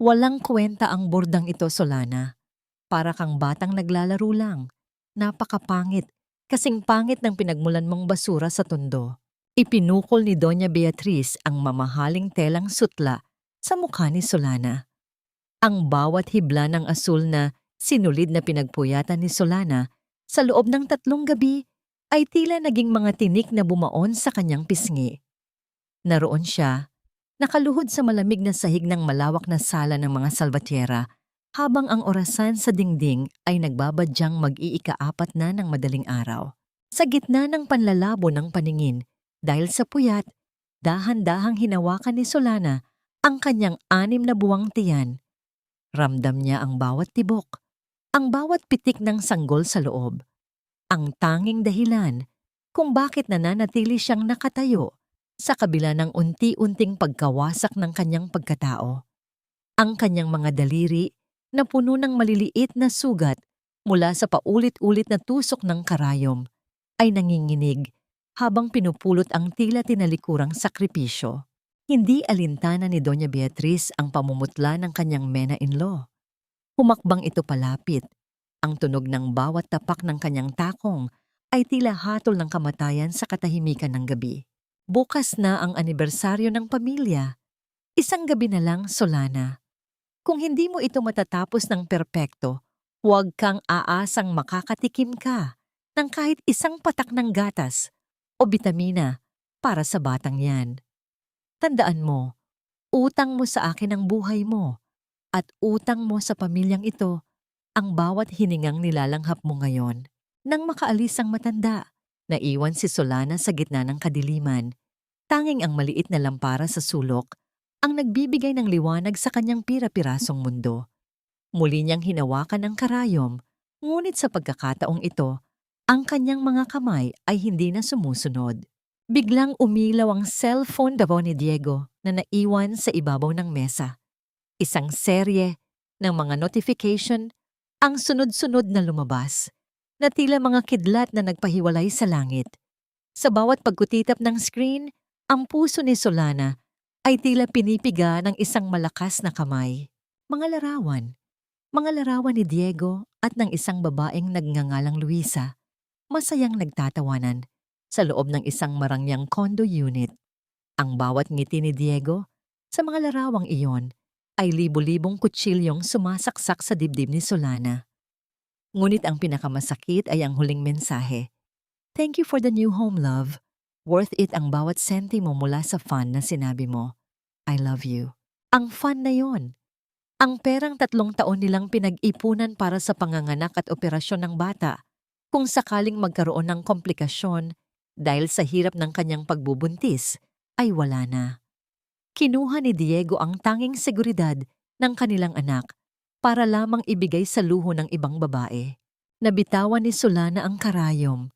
Walang kwenta ang bordang ito, Solana. Para kang batang naglalaro lang. Napakapangit. Kasing pangit ng pinagmulan mong basura sa tondo. Ipinukol ni Doña Beatriz ang mamahaling telang sutla sa mukha ni Solana. Ang bawat hibla ng asul na sinulid na pinagpuyatan ni Solana sa loob ng 3 gabi ay tila naging mga tinik na bumaon sa kanyang pisngi. Naroon siya, nakaluhod sa malamig na sahig ng malawak na sala ng mga salvatierra habang ang orasan sa dingding ay nagbabadyang mag-iika-4 na ng madaling araw. Sa gitna ng panlalabo ng paningin, dahil sa puyat, dahan-dahang hinawakan ni Solana ang kanyang 6 na buwang tiyan. Ramdam niya ang bawat tibok, ang bawat pitik ng sanggol sa loob. Ang tanging dahilan kung bakit nananatili siyang nakatayo sa kabila ng unti-unting pagkawasak ng kanyang pagkatao. Ang kanyang mga daliri na puno ng maliliit na sugat mula sa paulit-ulit na tusok ng karayom ay nanginginig habang pinupulot ang tila tinalikurang sakripisyo. Hindi alintana ni Doña Beatriz ang pamumutla ng kanyang mena-in-law. Humakbang ito palapit. Ang tunog ng bawat tapak ng kanyang takong ay tila hatol ng kamatayan sa katahimikan ng gabi. Bukas na ang anibersaryo ng pamilya. Isang gabi na lang, Solana. Kung hindi mo ito matatapos ng perpekto, huwag kang aasang makakatikim ka ng kahit isang patak ng gatas o bitamina para sa batang yan. Tandaan mo, utang mo sa akin ang buhay mo at utang mo sa pamilyang ito ang bawat hiningang nilalanghap mo ngayon. Nang makaalis ang matanda, naiwan si Solana sa gitna ng kadiliman. Tanging ang maliit na lampara sa sulok ang nagbibigay ng liwanag sa kanyang pira-pirasong mundo. Muli niyang hinawakan ang karayom, ngunit sa pagkakataong ito, ang kanyang mga kamay ay hindi na sumusunod. Biglang umilaw ang cellphone daw ni Diego na naiwan sa ibabaw ng mesa. Isang serye ng mga notification ang sunod-sunod na lumabas, na tila mga kidlat na nagpahiwalay sa langit. Sa bawat pagkutitap ng screen, ang puso ni Solana ay tila pinipiga ng isang malakas na kamay. Mga larawan ni Diego at ng isang babaeng nagngangalang Luisa, masayang nagtatawanan sa loob ng isang marangyang condo unit. Ang bawat ngiti ni Diego sa mga larawang iyon ay libo-libong kutsilyong sumasaksak sa dibdib ni Solana. Ngunit ang pinakamasakit ay ang huling mensahe. Thank you for the new home, love. Worth it ang bawat sentimo mula sa fund na sinabi mo. I love you. Ang fund na yon. Ang perang 3 taon nilang pinag-ipunan para sa panganganak at operasyon ng bata kung sakaling magkaroon ng komplikasyon dahil sa hirap ng kanyang pagbubuntis ay wala na. Kinuha ni Diego ang tanging seguridad ng kanilang anak para lamang ibigay sa luho ng ibang babae. Nabitawan ni Solana ang karayom.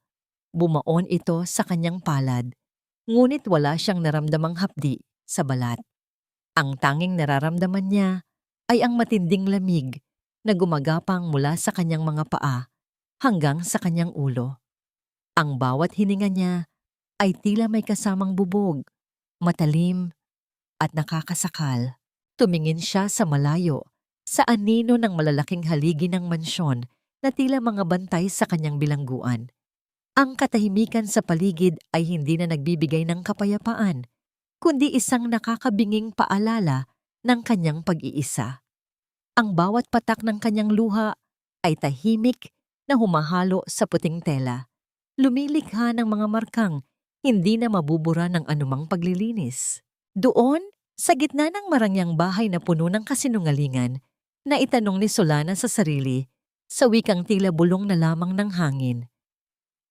Bumaon ito sa kanyang palad, ngunit wala siyang naramdamang hapdi sa balat. Ang tanging nararamdaman niya ay ang matinding lamig na gumagapang mula sa kanyang mga paa hanggang sa kanyang ulo. Ang bawat hininga niya ay tila may kasamang bubog, matalim at nakakasakal. Tumingin siya sa malayo, sa anino ng malalaking haligi ng mansyon na tila mga bantay sa kanyang bilangguan. Ang katahimikan sa paligid ay hindi na nagbibigay ng kapayapaan, kundi isang nakakabinging paalala ng kanyang pag-iisa. Ang bawat patak ng kanyang luha ay tahimik na humahalo sa puting tela. Lumilikha ng mga markang hindi na mabubura ng anumang paglilinis. Doon, sa gitna ng marangyang bahay na puno ng kasinungalingan, naitanong ni Solana sa sarili, sa wikang tila bulong na lamang ng hangin.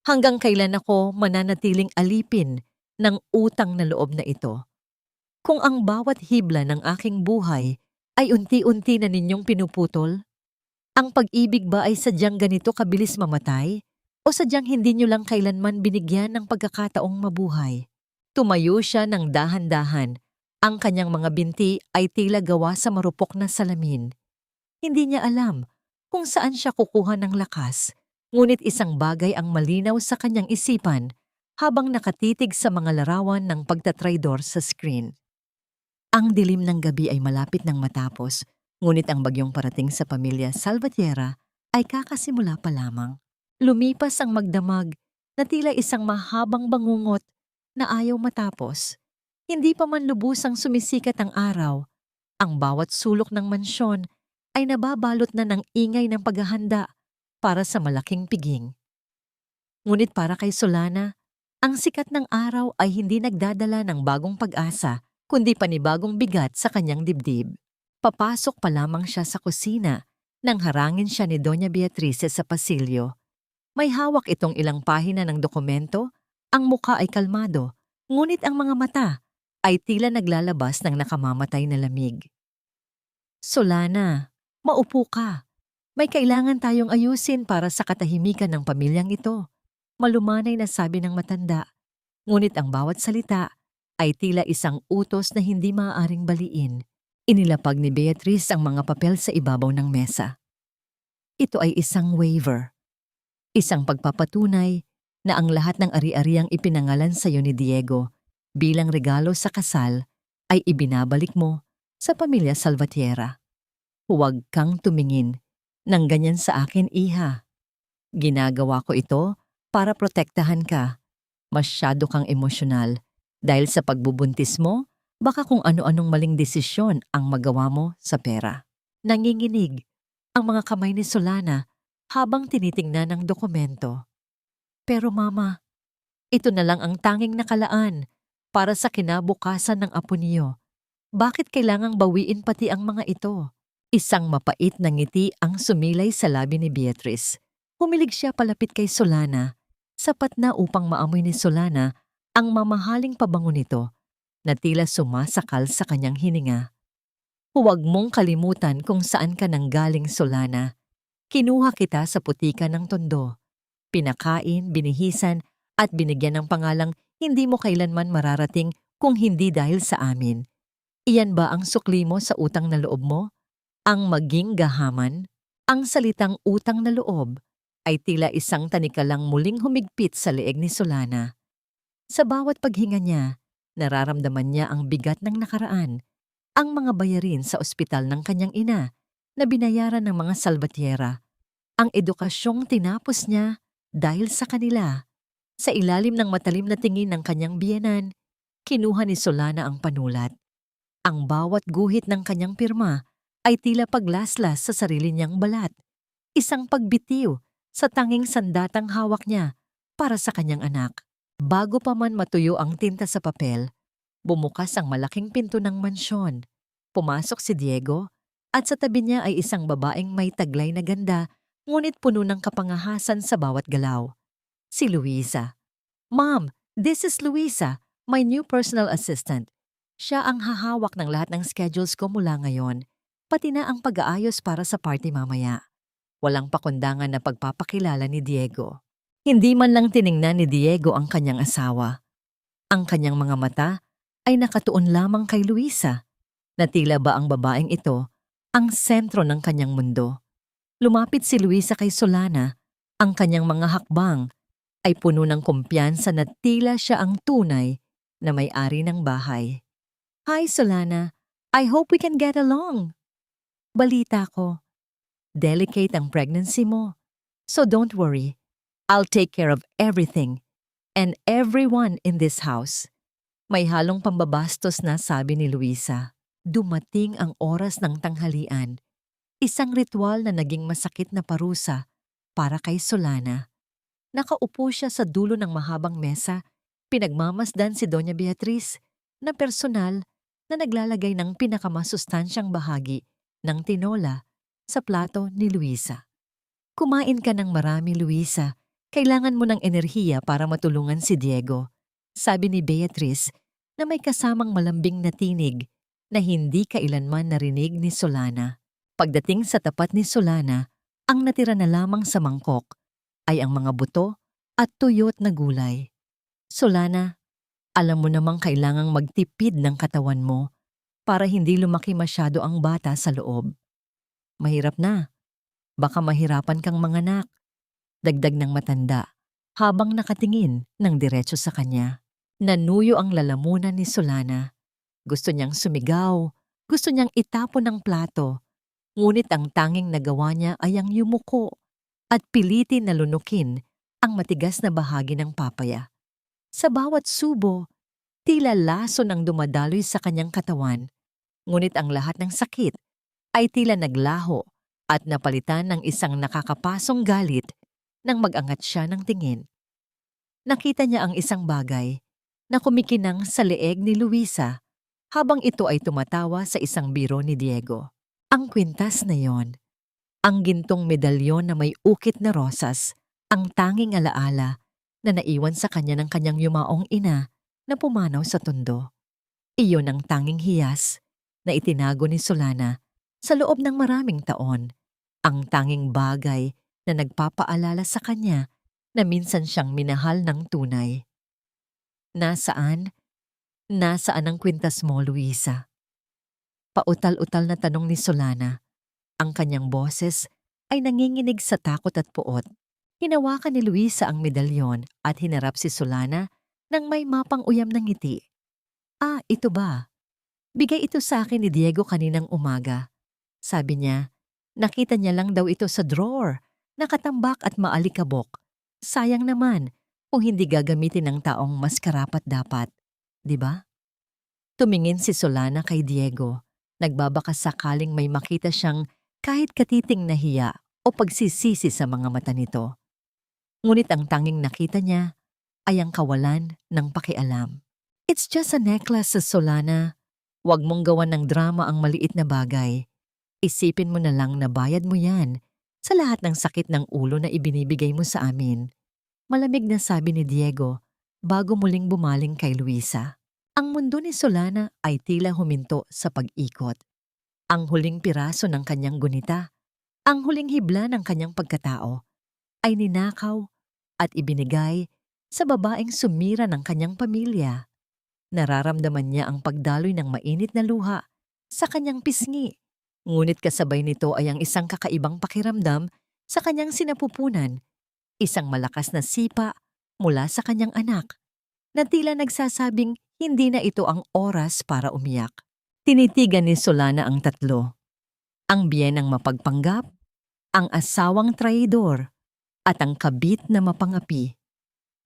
Hanggang kailan ako mananatiling alipin ng utang na loob na ito? Kung ang bawat hibla ng aking buhay ay unti-unti na ninyong pinuputol? Ang pag-ibig ba ay sadyang ganito kabilis mamatay? O sadyang hindi nyo lang kailanman binigyan ng pagkakataong mabuhay? Tumayo siya ng dahan-dahan. Ang kanyang mga binti ay tila gawa sa marupok na salamin. Hindi niya alam kung saan siya kukuha ng lakas, ngunit isang bagay ang malinaw sa kanyang isipan habang nakatitig sa mga larawan ng pagtatraydor sa screen. Ang dilim ng gabi ay malapit nang matapos Ngunit ang bagyong parating sa pamilya Salvatierra ay kakasimula pa lamang. Lumipas ang magdamag na tila isang mahabang bangungot na ayaw matapos. Hindi pa man lubusang sumisikat ang araw, ang bawat sulok ng mansyon ay nababalot na ng ingay ng paghahanda para sa malaking piging. Ngunit para kay Solana, ang sikat ng araw ay hindi nagdadala ng bagong pag-asa, kundi panibagong bigat sa kanyang dibdib. Papasok pa lamang siya sa kusina nang harangin siya ni Doña Beatrice sa pasilyo. May hawak itong ilang pahina ng dokumento, ang mukha ay kalmado, ngunit ang mga mata ay tila naglalabas ng nakamamatay na lamig. Solana, maupo ka. May kailangan tayong ayusin para sa katahimikan ng pamilyang ito. Malumanay na sabi ng matanda, ngunit ang bawat salita ay tila isang utos na hindi maaaring baliin. Inilapag ni Beatrice ang mga papel sa ibabaw ng mesa. Ito ay isang waiver. Isang pagpapatunay na ang lahat ng ari-ariang ipinangalan sa iyo ni Diego bilang regalo sa kasal ay ibinabalik mo sa pamilya Salvatierra. Huwag kang tumingin ng ganyan sa akin, iha. Ginagawa ko ito para protektahan ka. Masyado kang emosyonal dahil sa pagbubuntis mo, baka kung ano-anong maling desisyon ang magawa mo sa pera. Nanginginig ang mga kamay ni Solana habang tinitingnan ang dokumento. Pero mama, ito na lang ang tanging nakalaan para sa kinabukasan ng apo niyo. Bakit kailangang bawiin pati ang mga ito? Isang mapait na ngiti ang sumilay sa labi ni Beatrice. Humilig siya palapit kay Solana, sapat na upang maamoy ni Solana ang mamahaling pabango nito na tila sumasakal sa kanyang hininga. Huwag mong kalimutan kung saan ka nanggaling, Solana. Kinuha kita sa putika ng Tondo. Pinakain, binihisan, at binigyan ng pangalang hindi mo kailanman mararating kung hindi dahil sa amin. Iyan ba ang sukli mo sa utang na loob mo? Ang maging gahaman? Ang salitang utang na loob ay tila isang tanikalang muling humigpit sa leeg ni Solana. Sa bawat paghinga niya, nararamdaman niya ang bigat ng nakaraan, ang mga bayarin sa ospital ng kanyang ina na binayaran ng mga Salvatierra, ang edukasyong tinapos niya dahil sa kanila. Sa ilalim ng matalim na tingin ng kanyang biyenan, kinuha ni Solana ang panulat. Ang bawat guhit ng kanyang pirma ay tila paglaslas sa sarili niyang balat, isang pagbitiw sa tanging sandatang hawak niya para sa kanyang anak. Bago pa man matuyo ang tinta sa papel, bumukas ang malaking pinto ng mansyon. Pumasok si Diego at sa tabi niya ay isang babaeng may taglay na ganda ngunit puno ng kapangahasan sa bawat galaw. Si Luisa. Ma'am, this is Luisa, my new personal assistant. Siya ang hahawak ng lahat ng schedules ko mula ngayon, pati na ang pag-aayos para sa party mamaya. Walang pakundangan na pagpapakilala ni Diego. Hindi man lang tiningnan ni Diego ang kanyang asawa. Ang kanyang mga mata ay nakatuon lamang kay Luisa, na tila ba ang babaeng ito ang sentro ng kanyang mundo. Lumapit si Luisa kay Solana, ang kanyang mga hakbang ay puno ng kumpiyansa na tila siya ang tunay na may-ari ng bahay. Hi Solana, I hope we can get along. Balita ko, delicate ang pregnancy mo, so don't worry. I'll take care of everything and everyone in this house. May halong pambabastos na sabi ni Luisa. Dumating ang oras ng tanghalian. Isang ritual na naging masakit na parusa para kay Solana. Nakaupo siya sa dulo ng mahabang mesa, pinagmamasdan si Doña Beatriz na personal na naglalagay ng pinakamasustansyang bahagi ng tinola sa plato ni Luisa. Kumain ka ng marami, Luisa. Kailangan mo ng enerhiya para matulungan si Diego, sabi ni Beatriz na may kasamang malambing na tinig na hindi kailanman narinig ni Solana. Pagdating sa tapat ni Solana, ang natira na lamang sa mangkok ay ang mga buto at tuyot na gulay. Solana, alam mo namang kailangang magtipid ng katawan mo para hindi lumaki masyado ang bata sa loob. Mahirap na. Baka mahirapan kang manganak. Dagdag ng matanda habang nakatingin ng diretso sa kanya. Nanuyo ang lalamunan ni Solana. Gusto niyang sumigaw, gusto niyang itapon ng plato, Ngunit ang tanging nagawa niya ay ang yumuko at pilitin na lunukin ang matigas na bahagi ng papaya. Sa bawat subo, tila lason ang dumadaloy sa kanyang katawan, ngunit ang lahat ng sakit ay tila naglaho at napalitan ng isang nakakapasong galit nang mag-angat siya ng tingin. Nakita niya ang isang bagay na kumikinang sa leeg ni Luisa habang ito ay tumatawa sa isang biro ni Diego. Ang kwintas na yon, ang gintong medalyon na may ukit na rosas, ang tanging alaala na naiwan sa kanya ng kanyang yumaong ina na pumanaw sa tundo. Iyon ang tanging hiyas na itinago ni Solana sa loob ng maraming taon, ang tanging bagay na nagpapaalala sa kanya na minsan siyang minahal ng tunay. Nasaan? Nasaan ang kwintas mo, Luisa? Pautal-utal na tanong ni Solana. Ang kanyang boses ay nanginginig sa takot at puot. Hinawakan ni Luisa ang medalyon at hinarap si Solana nang may mapang-uyam ng ngiti. Ah, ito ba? Bigay ito sa akin ni Diego kaninang umaga. Sabi niya, nakita niya lang daw ito sa drawer, nakatambak at maalikabok. Sayang naman kung hindi gagamitin ng taong mas karapat-dapat, di ba? Tumingin si Solana kay Diego, nagbabaka sakaling may makita siyang kahit katiting nahiya o pagsisisi sa mga mata nito. Ngunit ang tanging nakita niya ay ang kawalan ng pakialam. It's just a necklace, Solana. Huwag mong gawan ng drama ang maliit na bagay. Isipin mo na lang na bayad mo yan sa lahat ng sakit ng ulo na ibinibigay mo sa amin. Malamig na sabi ni Diego bago muling bumaling kay Luisa. Ang mundo ni Solana ay tila huminto sa pag-ikot. Ang huling piraso ng kanyang gunita, ang huling hibla ng kanyang pagkatao, ay ninakaw at ibinigay sa babaeng sumira ng kanyang pamilya. Nararamdaman niya ang pagdaloy ng mainit na luha sa kanyang pisngi. Ngunit kasabay nito ay ang isang kakaibang pakiramdam sa kanyang sinapupunan, isang malakas na sipa mula sa kanyang anak, na tila nagsasabing hindi na ito ang oras para umiyak. Tinitigan ni Solana ang tatlo, ang biyenang mapagpanggap, ang asawang traidor, at ang kabit na mapangapi.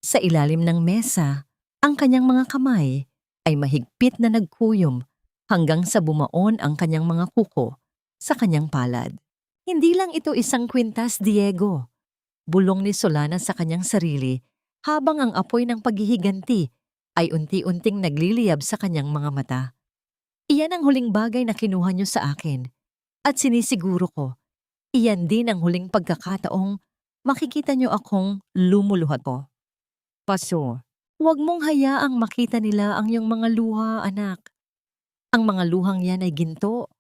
Sa ilalim ng mesa, ang kanyang mga kamay ay mahigpit na nagkuyom hanggang sa bumaon ang kanyang mga kuko sa kanyang palad. Hindi lang ito isang kwintas, Diego. Bulong ni Solana sa kanyang sarili habang ang apoy ng paghihiganti ay unti-unting nagliliyab sa kanyang mga mata. Iyan ang huling bagay na kinuha niyo sa akin at sinisiguro ko, iyan din ang huling pagkakataong makikita niyo akong lumuluhat po. Paso, huwag mong hayaang makita nila ang iyong mga luha, anak. Ang mga luhang yan ay ginto.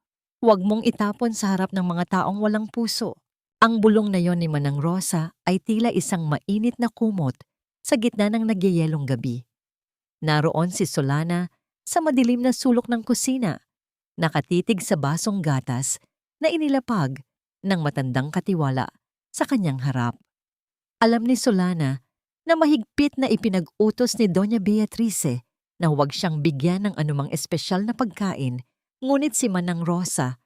Huwag mong itapon sa harap ng mga taong walang puso. Ang bulong na yon ni Manang Rosa ay tila isang mainit na kumot sa gitna ng nagyayelong gabi. Naroon si Solana sa madilim na sulok ng kusina, nakatitig sa basong gatas na inilapag ng matandang katiwala sa kanyang harap. Alam ni Solana na mahigpit na ipinag-utos ni Doña Beatrice na huwag siyang bigyan ng anumang espesyal na pagkain, ngunit si Manang Rosa,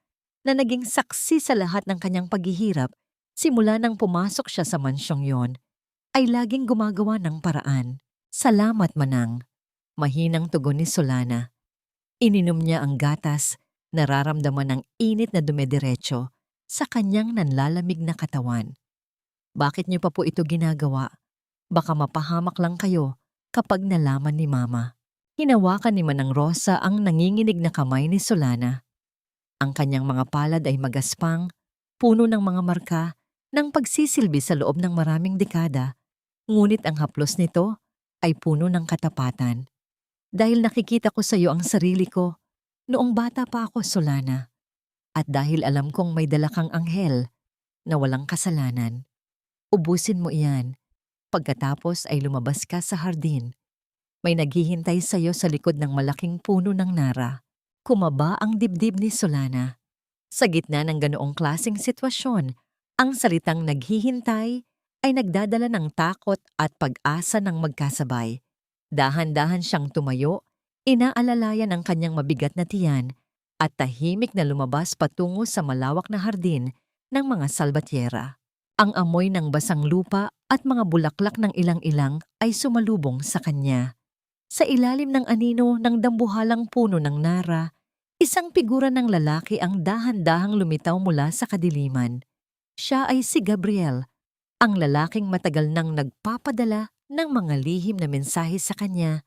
na naging saksi sa lahat ng kanyang paghihirap simula nang pumasok siya sa mansyong yon, ay laging gumagawa ng paraan. Salamat, Manang. Mahinang tugon ni Solana. Ininom niya ang gatas, nararamdaman ng init na dumediretso sa kanyang nanlalamig na katawan. Bakit niyo pa po ito ginagawa? Baka mapahamak lang kayo kapag nalaman ni Mama. Hinawakan ni Manang Rosa ang nanginginig na kamay ni Solana. Ang kanyang mga palad ay magaspang, puno ng mga marka ng pagsisilbi sa loob ng maraming dekada, ngunit ang haplos nito ay puno ng katapatan. Dahil nakikita ko sa iyo ang sarili ko noong bata pa ako, Solana. At dahil alam kong may dala kang anghel na walang kasalanan, ubusin mo iyan. Pagkatapos ay lumabas ka sa hardin. May naghihintay sa iyo sa likod ng malaking puno ng nara. Kumaba ang dibdib ni Solana. Sa gitna ng ganoong klaseng sitwasyon, ang salitang naghihintay ay nagdadala ng takot at pag-asa ng magkasabay. Dahan-dahan siyang tumayo, inaalalayan ang kanyang mabigat na tiyan at tahimik na lumabas patungo sa malawak na hardin ng mga salbatyera. Ang amoy ng basang lupa at mga bulaklak ng ilang-ilang ay sumalubong sa kanya. Sa ilalim ng anino ng dambuhalang puno ng nara, isang figura ng lalaki ang dahan-dahang lumitaw mula sa kadiliman. Siya ay si Gabriel, ang lalaking matagal nang nagpapadala ng mga lihim na mensahe sa kanya.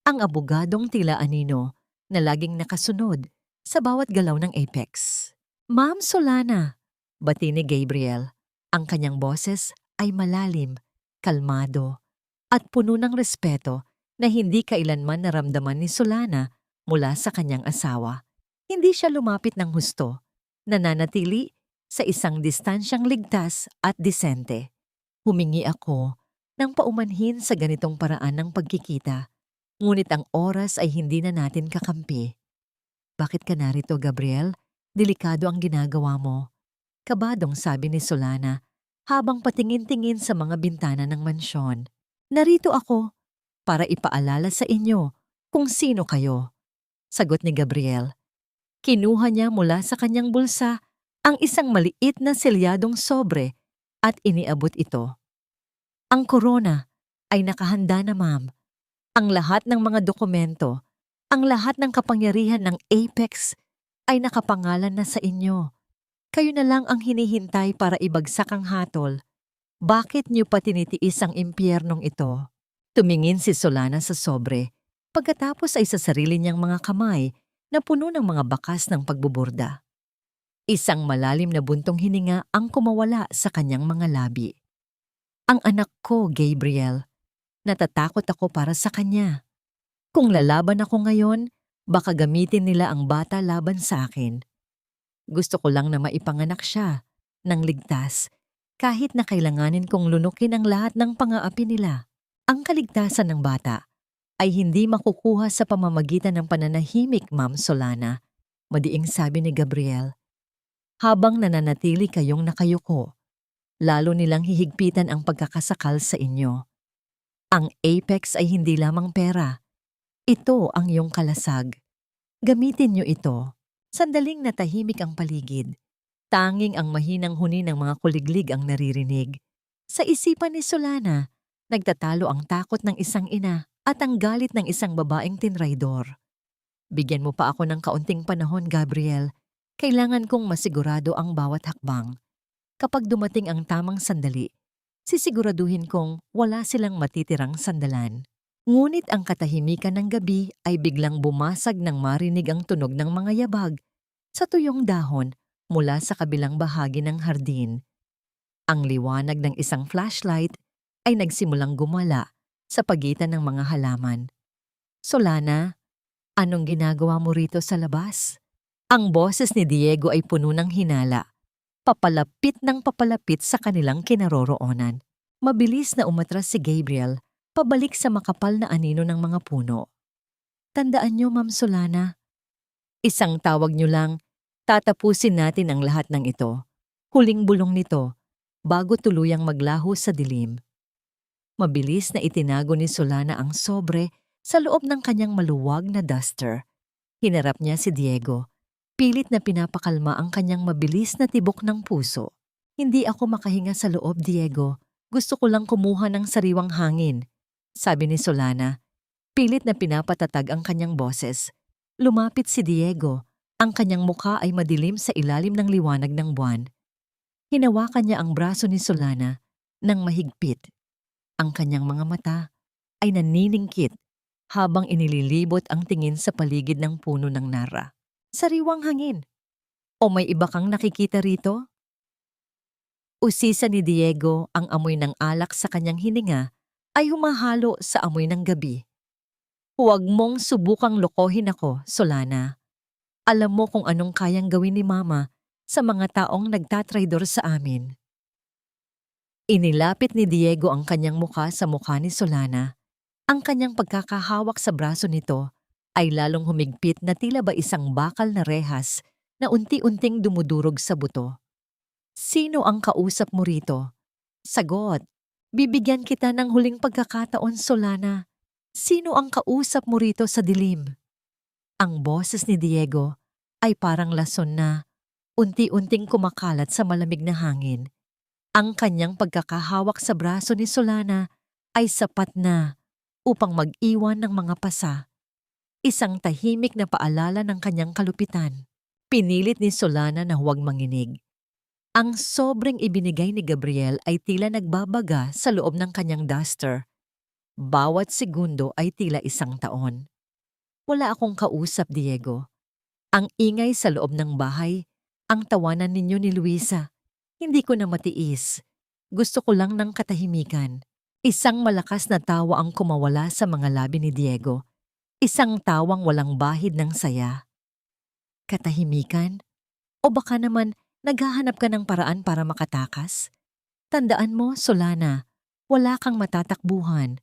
Ang abogadong tila anino na laging nakasunod sa bawat galaw ng Apex. "Ma'am Solana," bati ni Gabriel. Ang kanyang boses ay malalim, kalmado, at puno ng respeto na hindi kailanman naramdaman ni Solana mula sa kanyang asawa. Hindi siya lumapit ng husto, nananatili sa isang distansyang ligtas at disente. "Humingi ako ng paumanhin sa ganitong paraan ng pagkikita, ngunit ang oras ay hindi na natin kakampi." "Bakit ka narito, Gabriel? Delikado ang ginagawa mo," kabadong sabi ni Solana habang patingin-tingin sa mga bintana ng mansyon. "Narito ako para ipaalala sa inyo kung sino kayo," sagot ni Gabriel. Kinuha niya mula sa kanyang bulsa ang isang maliit na selyadong sobre at iniabot ito. "Ang korona ay nakahanda na, ma'am. Ang lahat ng mga dokumento, ang lahat ng kapangyarihan ng Apex ay nakapangalan na sa inyo. Kayo na lang ang hinihintay para ibagsak ang hatol. Bakit niyo pa tinitiis ang impyernong ito?" Tumingin si Solana sa sobre, pagkatapos ay sa sarili niyang mga kamay na puno ng mga bakas ng pagbuburda. Isang malalim na buntong hininga ang kumawala sa kanyang mga labi. "Ang anak ko, Gabriel. Natatakot ako para sa kanya. Kung lalaban ako ngayon, baka gamitin nila ang bata laban sa akin. Gusto ko lang na maipanganak siya ng ligtas, kahit na kailanganin kong lunukin ang lahat ng pang-aapi nila. Ang kaligtasan ng bata ay hindi makukuha sa pamamagitan ng pananahimik, Ma'am Solana," madiing sabi ni Gabriel. "Habang nananatili kayong nakayuko, lalo nilang hihigpitan ang pagkakasakal sa inyo. Ang Apex ay hindi lamang pera. Ito ang iyong kalasag. Gamitin niyo ito." Sandaling natahimik ang paligid. Tanging ang mahinang huni ng mga kuliglig ang naririnig. Sa isipan ni Solana, nagtatalo ang takot ng isang ina at ang galit ng isang babaeng tinraidor. "Bigyan mo pa ako ng kaunting panahon, Gabriel. Kailangan kong masigurado ang bawat hakbang. Kapag dumating ang tamang sandali, sisiguraduhin kong wala silang matitirang sandalan." Ngunit ang katahimikan ng gabi ay biglang bumasag nang marinig ang tunog ng mga yabag sa tuyong dahon mula sa kabilang bahagi ng hardin. Ang liwanag ng isang flashlight ay nagsimulang gumala sa pagitan ng mga halaman. "Solana, anong ginagawa mo rito sa labas?" Ang boses ni Diego ay puno ng hinala, papalapit sa kanilang kinaroroonan. Mabilis na umatras si Gabriel pabalik sa makapal na anino ng mga puno. "Tandaan niyo, Ma'am Solana, isang tawag niyo lang, tatapusin natin ang lahat ng ito. Huling bulong nito, bago tuluyang maglaho sa dilim." Mabilis na itinago ni Solana ang sobre sa loob ng kanyang maluwag na duster. Hinarap niya si Diego, pilit na pinapakalma ang kanyang mabilis na tibok ng puso. "Hindi ako makahinga sa loob, Diego. Gusto ko lang kumuha ng sariwang hangin," sabi ni Solana. Pilit na pinapatatag ang kanyang boses. Lumapit si Diego. Ang kanyang mukha ay madilim sa ilalim ng liwanag ng buwan. Hinawakan niya ang braso ni Solana nang mahigpit. Ang kanyang mga mata ay naniningkit habang inililibot ang tingin sa paligid ng puno ng nara. "Sariwang hangin. O may iba kang nakikita rito?" Usisa ni Diego, ang amoy ng alak sa kanyang hininga ay humahalo sa amoy ng gabi. "Huwag mong subukang lokohin ako, Solana. Alam mo kung anong kayang gawin ni Mama sa mga taong nagtatraidor sa amin." Inilapit ni Diego ang kanyang mukha sa mukha ni Solana. Ang kanyang pagkakahawak sa braso nito ay lalong humigpit na tila ba isang bakal na rehas na unti-unting dumudurog sa buto. "Sino ang kausap mo rito? Sagot. Bibigyan kita ng huling pagkakataon, Solana. Sino ang kausap mo rito sa dilim?" Ang boses ni Diego ay parang lason na unti-unting kumakalat sa malamig na hangin. Ang kanyang pagkakahawak sa braso ni Solana ay sapat na upang mag-iwan ng mga pasa. Isang tahimik na paalala ng kanyang kalupitan. Pinilit ni Solana na huwag manginig. Ang sobrang ibinigay ni Gabriel ay tila nagbabaga sa loob ng kanyang duster. Bawat segundo ay tila isang taon. Wala akong kausap, Diego. Ang ingay sa loob ng bahay, ang tawanan ninyo ni Luisa. Hindi ko na matiis. Gusto ko lang ng katahimikan. Isang malakas na tawa ang kumawala sa mga labi ni Diego. Isang tawang walang bahid ng saya. Katahimikan? O baka naman naghahanap ka ng paraan para makatakas? Tandaan mo, Solana, wala kang matatakbuhan.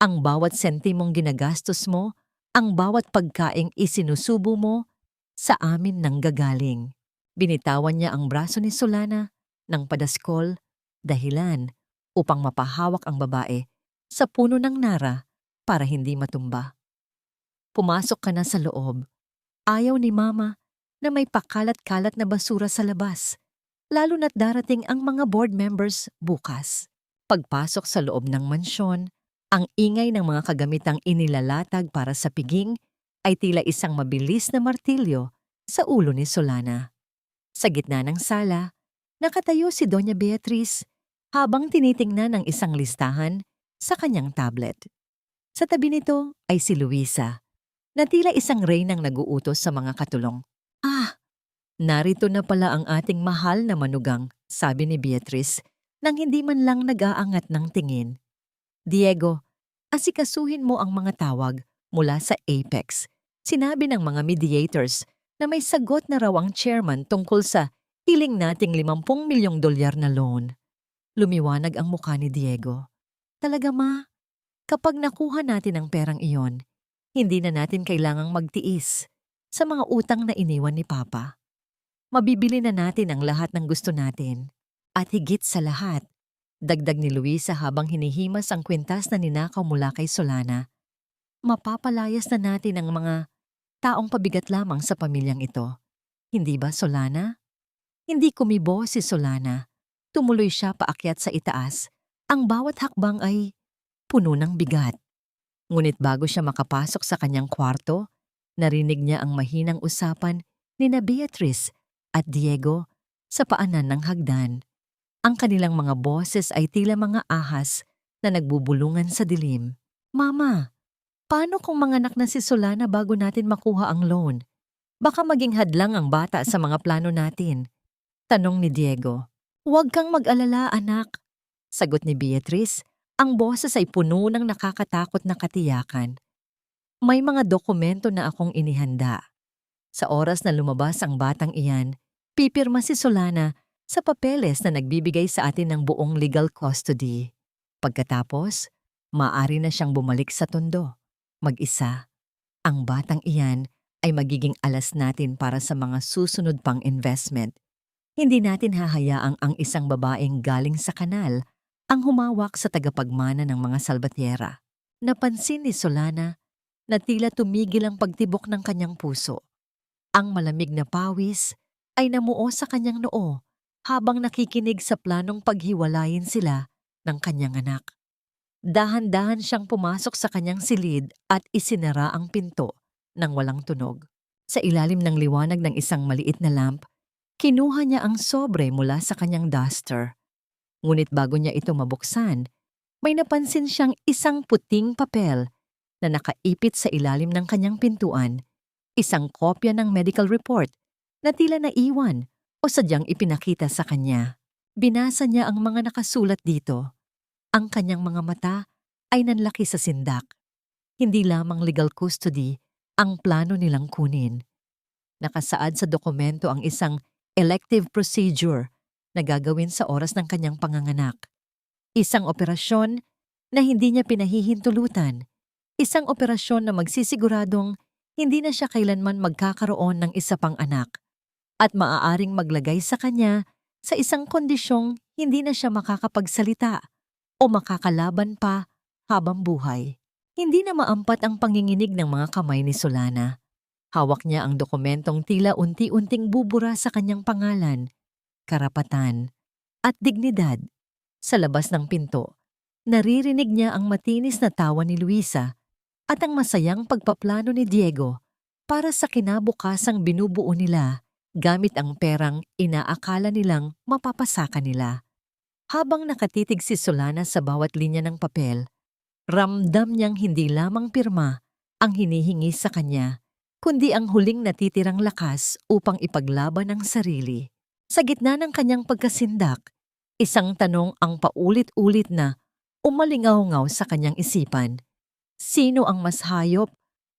Ang bawat sentimong ginagastos mo, ang bawat pagkaing isinusubo mo, sa amin nang gagaling. Binitawan niya ang braso ni Solana ng padaskol, dahilan upang mapahawak ang babae sa puno ng nara para hindi matumba. Pumasok ka na sa loob. Ayaw ni Mama na may pakalat-kalat na basura sa labas, lalo na't darating ang mga board members bukas. Pagpasok sa loob ng mansyon, ang ingay ng mga kagamitang inilalatag para sa piging ay tila isang mabilis na martilyo sa ulo ni Solana. Sa gitna ng sala, nakatayo si Doña Beatriz habang tinitingnan ang isang listahan sa kanyang tablet. Sa tabi nito ay si Luisa, na tila isang reynang naguutos sa mga katulong. "Ah, narito na pala ang ating mahal na manugang," sabi ni Beatriz nang hindi man lang nag-aangat ng tingin. "Diego, asikasuhin mo ang mga tawag mula sa Apex." Sinabi ng mga mediators na may sagot na raw ang chairman tungkol sa hiling nating 50 milyong dolyar na loan. Lumiwanag ang mukha ni Diego. "Talaga, Ma? Kapag nakuha natin ang perang iyon, hindi na natin kailangang magtiis sa mga utang na iniwan ni Papa. Mabibili na natin ang lahat ng gusto natin. At higit sa lahat," dagdag ni Luisa habang hinihimas ang kwintas na ninakaw mula kay Solana, "mapapalayas na natin ang mga taong pabigat lamang sa pamilyang ito. Hindi ba, Solana?" Hindi kumibo si Solana. Tumuloy siya paakyat sa itaas. Ang bawat hakbang ay puno ng bigat. Ngunit bago siya makapasok sa kanyang kwarto, narinig niya ang mahinang usapan ni na Beatriz at Diego sa paanan ng hagdan. Ang kanilang mga boses ay tila mga ahas na nagbubulungan sa dilim. "Mama, paano kung manganak na si Solana bago natin makuha ang loan? Baka maging hadlang ang bata sa mga plano natin," tanong ni Diego. "Huwag kang mag-alala, anak," sagot ni Beatriz. Ang boses ay puno ng nakakatakot na katiyakan. "May mga dokumento na akong inihanda. Sa oras na lumabas ang batang iyan, pipirma si Solana sa papeles na nagbibigay sa atin ng buong legal custody. Pagkatapos, maaari na siyang bumalik sa Tondo. Mag-isa. Ang batang iyan ay magiging alas natin para sa mga susunod pang investment. Hindi natin hahayaang ang isang babaeng galing sa kanal ang humawak sa tagapagmana ng mga salbatyera." Napansin ni Solana na tila tumigil ang pagtibok ng kanyang puso. Ang malamig na pawis ay namuo sa kanyang noo habang nakikinig sa planong paghiwalayin sila ng kanyang anak. Dahan-dahan siyang pumasok sa kanyang silid at isinara ang pinto ng walang tunog. Sa ilalim ng liwanag ng isang maliit na lamp, kinuha niya ang sobre mula sa kanyang duster. Ngunit bago niya ito mabuksan, may napansin siyang isang puting papel na nakaipit sa ilalim ng kanyang pintuan, isang kopya ng medical report na tila naiwan o sadyang ipinakita sa kanya. Binasa niya ang mga nakasulat dito. Ang kanyang mga mata ay nanlaki sa sindak. Hindi lamang legal custody ang plano nilang kunin. Nakasaad sa dokumento ang isang elective procedure na gagawin sa oras ng kanyang panganganak. Isang operasyon na hindi niya pinahihintulutan. Isang operasyon na magsisiguradong hindi na siya kailanman magkakaroon ng isa pang anak at maaaring maglagay sa kanya sa isang kondisyong hindi na siya makakapagsalita o makakalaban pa habang buhay. Hindi na maampat ang panginginig ng mga kamay ni Solana. Hawak niya ang dokumentong tila unti-unting bubura sa kanyang pangalan, karapatan, at dignidad. Sa labas ng pinto, naririnig niya ang matinis na tawa ni Luisa at ang masayang pagpaplano ni Diego para sa kinabukasang binubuo nila gamit ang perang inaakala nilang mapapasaka nila. Habang nakatitig si Solana sa bawat linya ng papel, ramdam niyang hindi lamang pirma ang hinihingi sa kanya, kundi ang huling natitirang lakas upang ipaglaban ang sarili. Sa gitna ng kanyang pagkasindak, isang tanong ang paulit-ulit na umalingaw-ngaw sa kanyang isipan. Sino ang mas hayop?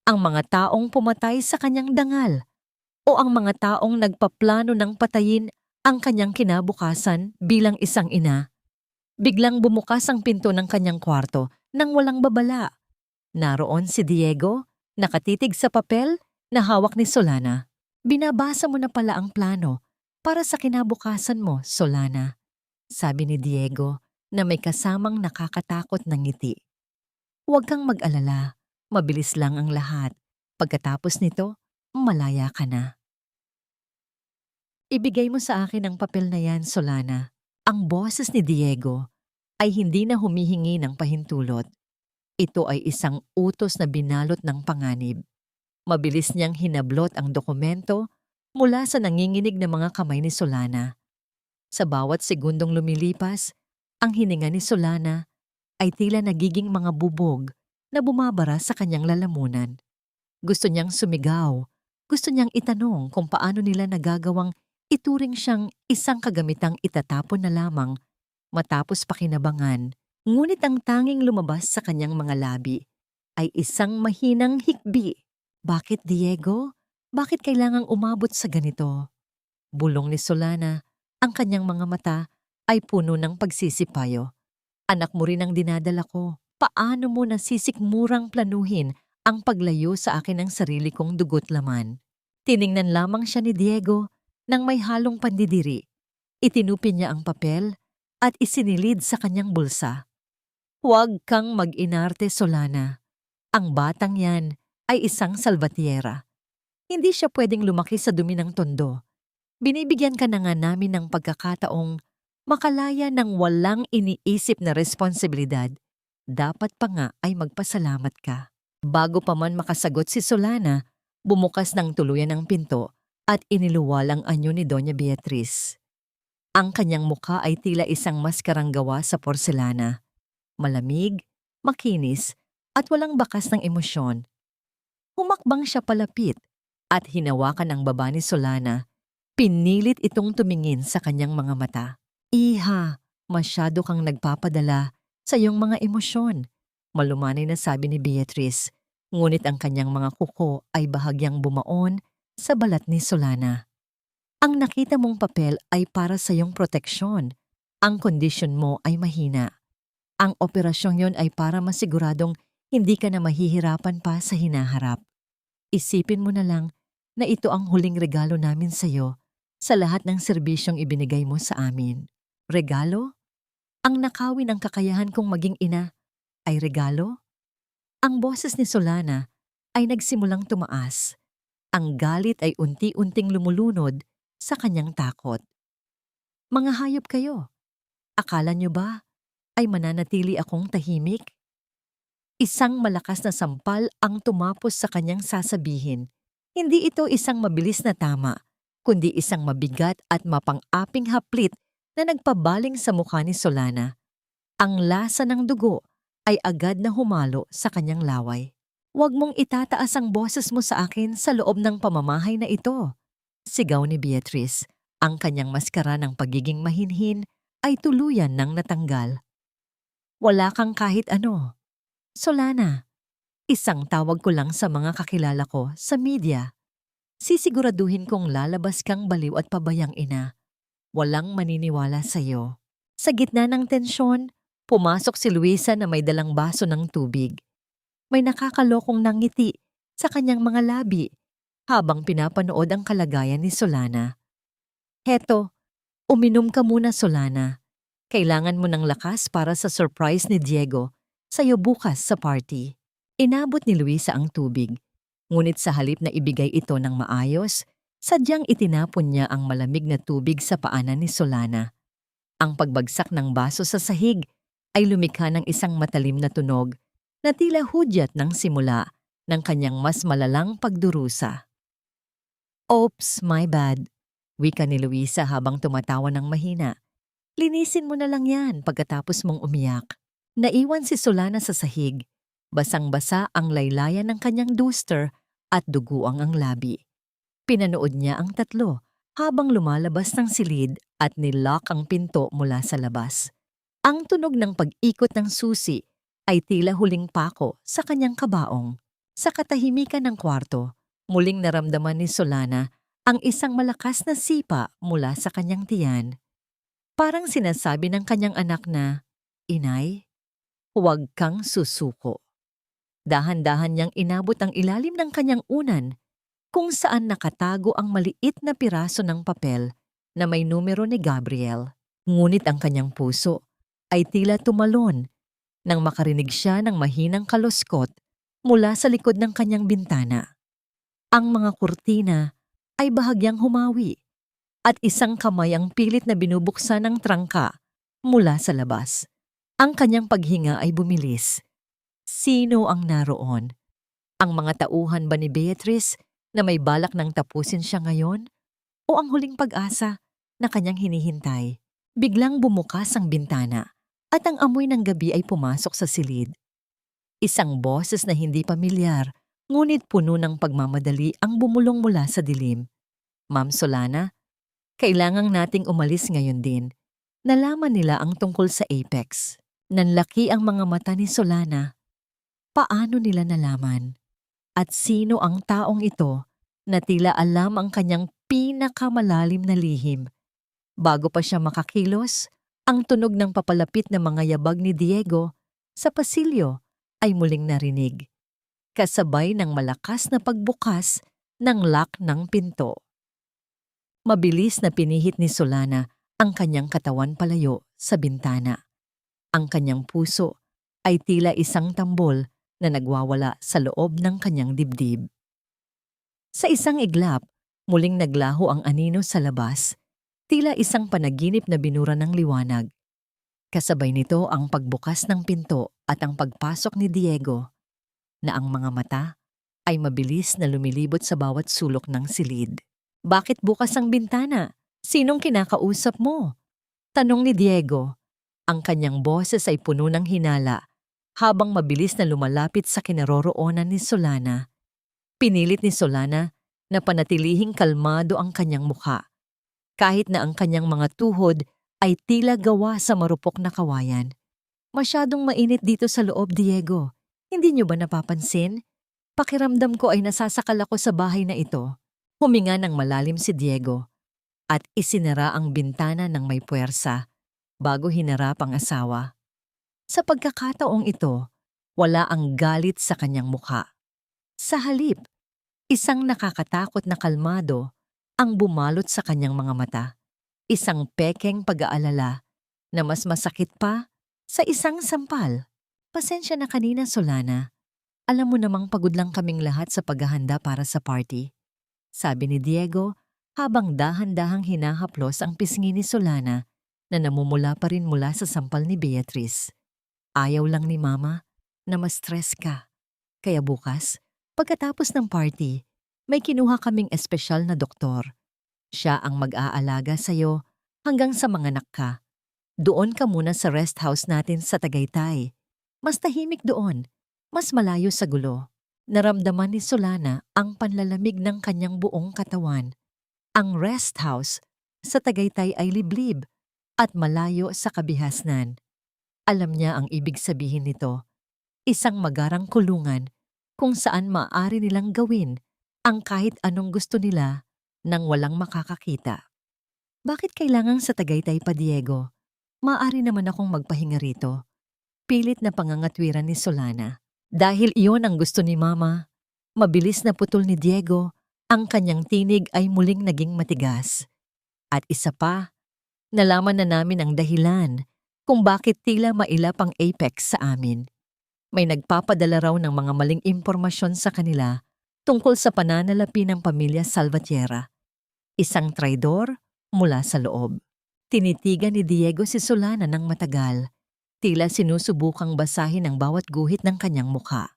Ang mga taong pumatay sa kanyang dangal o ang mga taong nagpaplano ng patayin ang kanyang kinabukasan bilang isang ina? Biglang bumukas ang pinto ng kanyang kwarto nang walang babala. Naroon si Diego, nakatitig sa papel na hawak ni Solana. Binabasa mo na pala ang plano para sa kinabukasan mo, Solana, sabi ni Diego na may kasamang nakakatakot na ngiti. Huwag kang mag-alala, mabilis lang ang lahat. Pagkatapos nito, malaya ka na. Ibigay mo sa akin ang papel na yan, Solana. Ang boses ni Diego ay hindi na humihingi ng pahintulot. Ito ay isang utos na binalot ng panganib. Mabilis niyang hinablot ang dokumento mula sa nanginginig na mga kamay ni Solana. Sa bawat segundong lumilipas, ang hininga ni Solana ay tila nagiging mga bubog na bumabara sa kanyang lalamunan. Gusto niyang sumigaw, gusto niyang itanong kung paano nila nagagawang ituring siyang isang kagamitang itatapon na lamang matapos pakinabangan, ngunit ang tanging lumabas sa kanyang mga labi ay isang mahinang hikbi. Bakit, Diego? Bakit kailangang umabot sa ganito? Bulong ni Solana, ang kanyang mga mata ay puno ng pagsisipayo. Anak mo rin ang dinadala ko. Paano mo nasisikmurang planuhin ang paglayo sa akin ng sarili kong dugo't laman? Tiningnan lamang siya ni Diego nang may halong pandidiri. Itinupin niya ang papel at isinilid sa kanyang bulsa. Huwag kang mag-inarte, Solana. Ang batang yan ay isang salvatierra. Hindi siya pwedeng lumaki sa dumi ng tondo. Binibigyan ka na nga namin ng pagkakataong makalaya ng walang iniisip na responsibilidad. Dapat pa nga ay magpasalamat ka. Bago pa man makasagot si Solana, bumukas ng tuluyan ang pinto at iniluwal ang anyo ni Doña Beatriz. Ang kanyang mukha ay tila isang maskarang gawa sa porselana. Malamig, makinis, at walang bakas ng emosyon. Humakbang siya palapit at hinawakan ang baba ni Solana. Pinilit itong tumingin sa kanyang mga mata. Iha, masyado kang nagpapadala sa iyong mga emosyon, malumanay na sabi ni Beatriz, ngunit ang kanyang mga kuko ay bahagyang bumaon sa balat ni Solana. Ang nakita mong papel ay para sa iyong proteksyon. Ang kondisyon mo ay mahina. Ang operasyong yon ay para masiguradong hindi ka na mahihirapan pa sa hinaharap. Isipin mo na lang na ito ang huling regalo namin sa iyo sa lahat ng serbisyong ibinigay mo sa amin. Regalo? Ang nakawin ang kakayahan kong maging ina ay regalo? Ang boses ni Solana ay nagsimulang tumaas. Ang galit ay unti-unting lumulunod sa kanyang takot. Mga hayop kayo. Akala niyo ba ay mananatili akong tahimik? Isang malakas na sampal ang tumapos sa kanyang sasabihin. Hindi ito isang mabilis na tama, kundi isang mabigat at mapang-aping haplit na nagpabaling sa mukha ni Solana. Ang lasa ng dugo ay agad na humalo sa kanyang laway. Huwag mong itataas ang boses mo sa akin sa loob ng pamamahay na ito. Sigaw ni Beatriz. Ang kanyang maskara ng pagiging mahinhin ay tuluyan ng natanggal. Wala kang kahit ano. Solana, isang tawag ko lang sa mga kakilala ko sa media. Sisiguraduhin kong lalabas kang baliw at pabayang ina. Walang maniniwala sa iyo. Sa gitna ng tensyon, pumasok si Luisa na may dalang baso ng tubig. May nakakalokong nangiti sa kanyang mga labi habang pinapanood ang kalagayan ni Solana. Heto, uminom ka muna, Solana. Kailangan mo ng lakas para sa surprise ni Diego sa'yo bukas sa party. Inabot ni Luisa ang tubig. Ngunit sa halip na ibigay ito ng maayos, sadyang itinapon niya ang malamig na tubig sa paanan ni Solana. Ang pagbagsak ng baso sa sahig ay lumikha ng isang matalim na tunog na tila hudyat ng simula ng kanyang mas malalang pagdurusa. "Oops, my bad," wika ni Luisa habang tumatawa ng mahina. "Linisin mo na lang yan pagkatapos mong umiyak." Naiwan si Solana sa sahig. Basang-basa ang laylayan ng kanyang duster at duguang ang labi. Pinanood niya ang tatlo habang lumalabas ng silid at nilock ang pinto mula sa labas. Ang tunog ng pag-ikot ng susi ay tila huling pako sa kanyang kabaong. Sa katahimikan ng kwarto, muling naramdaman ni Solana ang isang malakas na sipa mula sa kanyang tiyan. Parang sinasabi ng kanyang anak na, "Inay, huwag kang susuko." Dahan-dahan niyang inabot ang ilalim ng kanyang unan kung saan nakatago ang maliit na piraso ng papel na may numero ni Gabriel. Ngunit ang kanyang puso ay tila tumalon nang makarinig siya ng mahinang kaluskot mula sa likod ng kanyang bintana. Ang mga kurtina ay bahagyang humawi at isang kamay ang pilit na binubuksan ng trangka mula sa labas. Ang kanyang paghinga ay bumilis. Sino ang naroon? Ang mga tauhan ba ni Beatrice na may balak ng tapusin siya ngayon? O ang huling pag-asa na kanyang hinihintay? Biglang bumukas ang bintana at ang amoy ng gabi ay pumasok sa silid. Isang boses na hindi pamilyar, ngunit puno ng pagmamadali ang bumulong mula sa dilim. "Ma'am Solana, kailangang nating umalis ngayon din." Nalaman nila ang tungkol sa Apex. Nanlaki ang mga mata ni Solana. Paano nila nalaman? At sino ang taong ito na tila alam ang kanyang pinakamalalim na lihim? Bago pa siya makakilos, ang tunog ng papalapit na mga yabag ni Diego sa pasilyo ay muling narinig, kasabay ng malakas na pagbukas ng lock ng pinto. Mabilis na pinihit ni Solana ang kanyang katawan palayo sa bintana. Ang kanyang puso ay tila isang tambol na nagwawala sa loob ng kanyang dibdib. Sa isang iglap, muling naglaho ang anino sa labas, tila isang panaginip na binura ng liwanag. Kasabay nito ang pagbukas ng pinto at ang pagpasok ni Diego, na ang mga mata ay mabilis na lumilibot sa bawat sulok ng silid. "Bakit bukas ang bintana? Sinong kinakausap mo?" tanong ni Diego. Ang kanyang boses ay puno ng hinala habang mabilis na lumalapit sa kinaroroonan ni Solana. Pinilit ni Solana na panatilihing kalmado ang kanyang mukha, kahit na ang kanyang mga tuhod ay tila gawa sa marupok na kawayan. "Masyadong mainit dito sa loob, Diego. Hindi niyo ba napapansin? Pakiramdam ko ay nasasakal ako sa bahay na ito." Huminga ng malalim si Diego at isinara ang bintana ng may puwersa bago hinarap ang asawa. Sa pagkakataong ito, wala ang galit sa kanyang mukha. Sa halip, isang nakakatakot na kalmado ang bumalot sa kanyang mga mata. Isang pekeng pag-aalala na mas masakit pa sa isang sampal. "Pasensya na kanina, Solana. Alam mo namang pagod lang kaming lahat sa paghahanda para sa party," sabi ni Diego habang dahan-dahang hinahaplos ang pisngi ni Solana na namumula pa rin mula sa sampal ni Beatrice. "Ayaw lang ni Mama na ma-stress ka. Kaya bukas, pagkatapos ng party, may kinuha kaming espesyal na doktor. Siya ang mag-aalaga sa'yo hanggang sa manganak ka. Doon ka muna sa rest house natin sa Tagaytay. Mas tahimik doon, mas malayo sa gulo." Naramdaman ni Solana ang panlalamig ng kanyang buong katawan. Ang rest house sa Tagaytay ay liblib at malayo sa kabihasnan. Alam niya ang ibig sabihin nito, isang magarang kulungan kung saan maaari nilang gawin ang kahit anong gusto nila nang walang makakakita. "Bakit kailangang sa Tagaytay pa, Diego? Maaari naman akong magpahinga rito." Pilit na pangangatwiran ni Solana. Dahil iyon ang gusto ni Mama. Mabilis na putol ni Diego, ang kanyang tinig ay muling naging matigas. "At isa pa, nalaman na namin ang dahilan kung bakit tila mailap ang Apex sa amin. May nagpapadala raw ng mga maling impormasyon sa kanila tungkol sa pananalapi ng pamilya Salvatierra, isang traidor mula sa loob. Tinitigan ni Diego si Solana ng matagal, tila sinusubukang basahin ang bawat guhit ng kanyang mukha.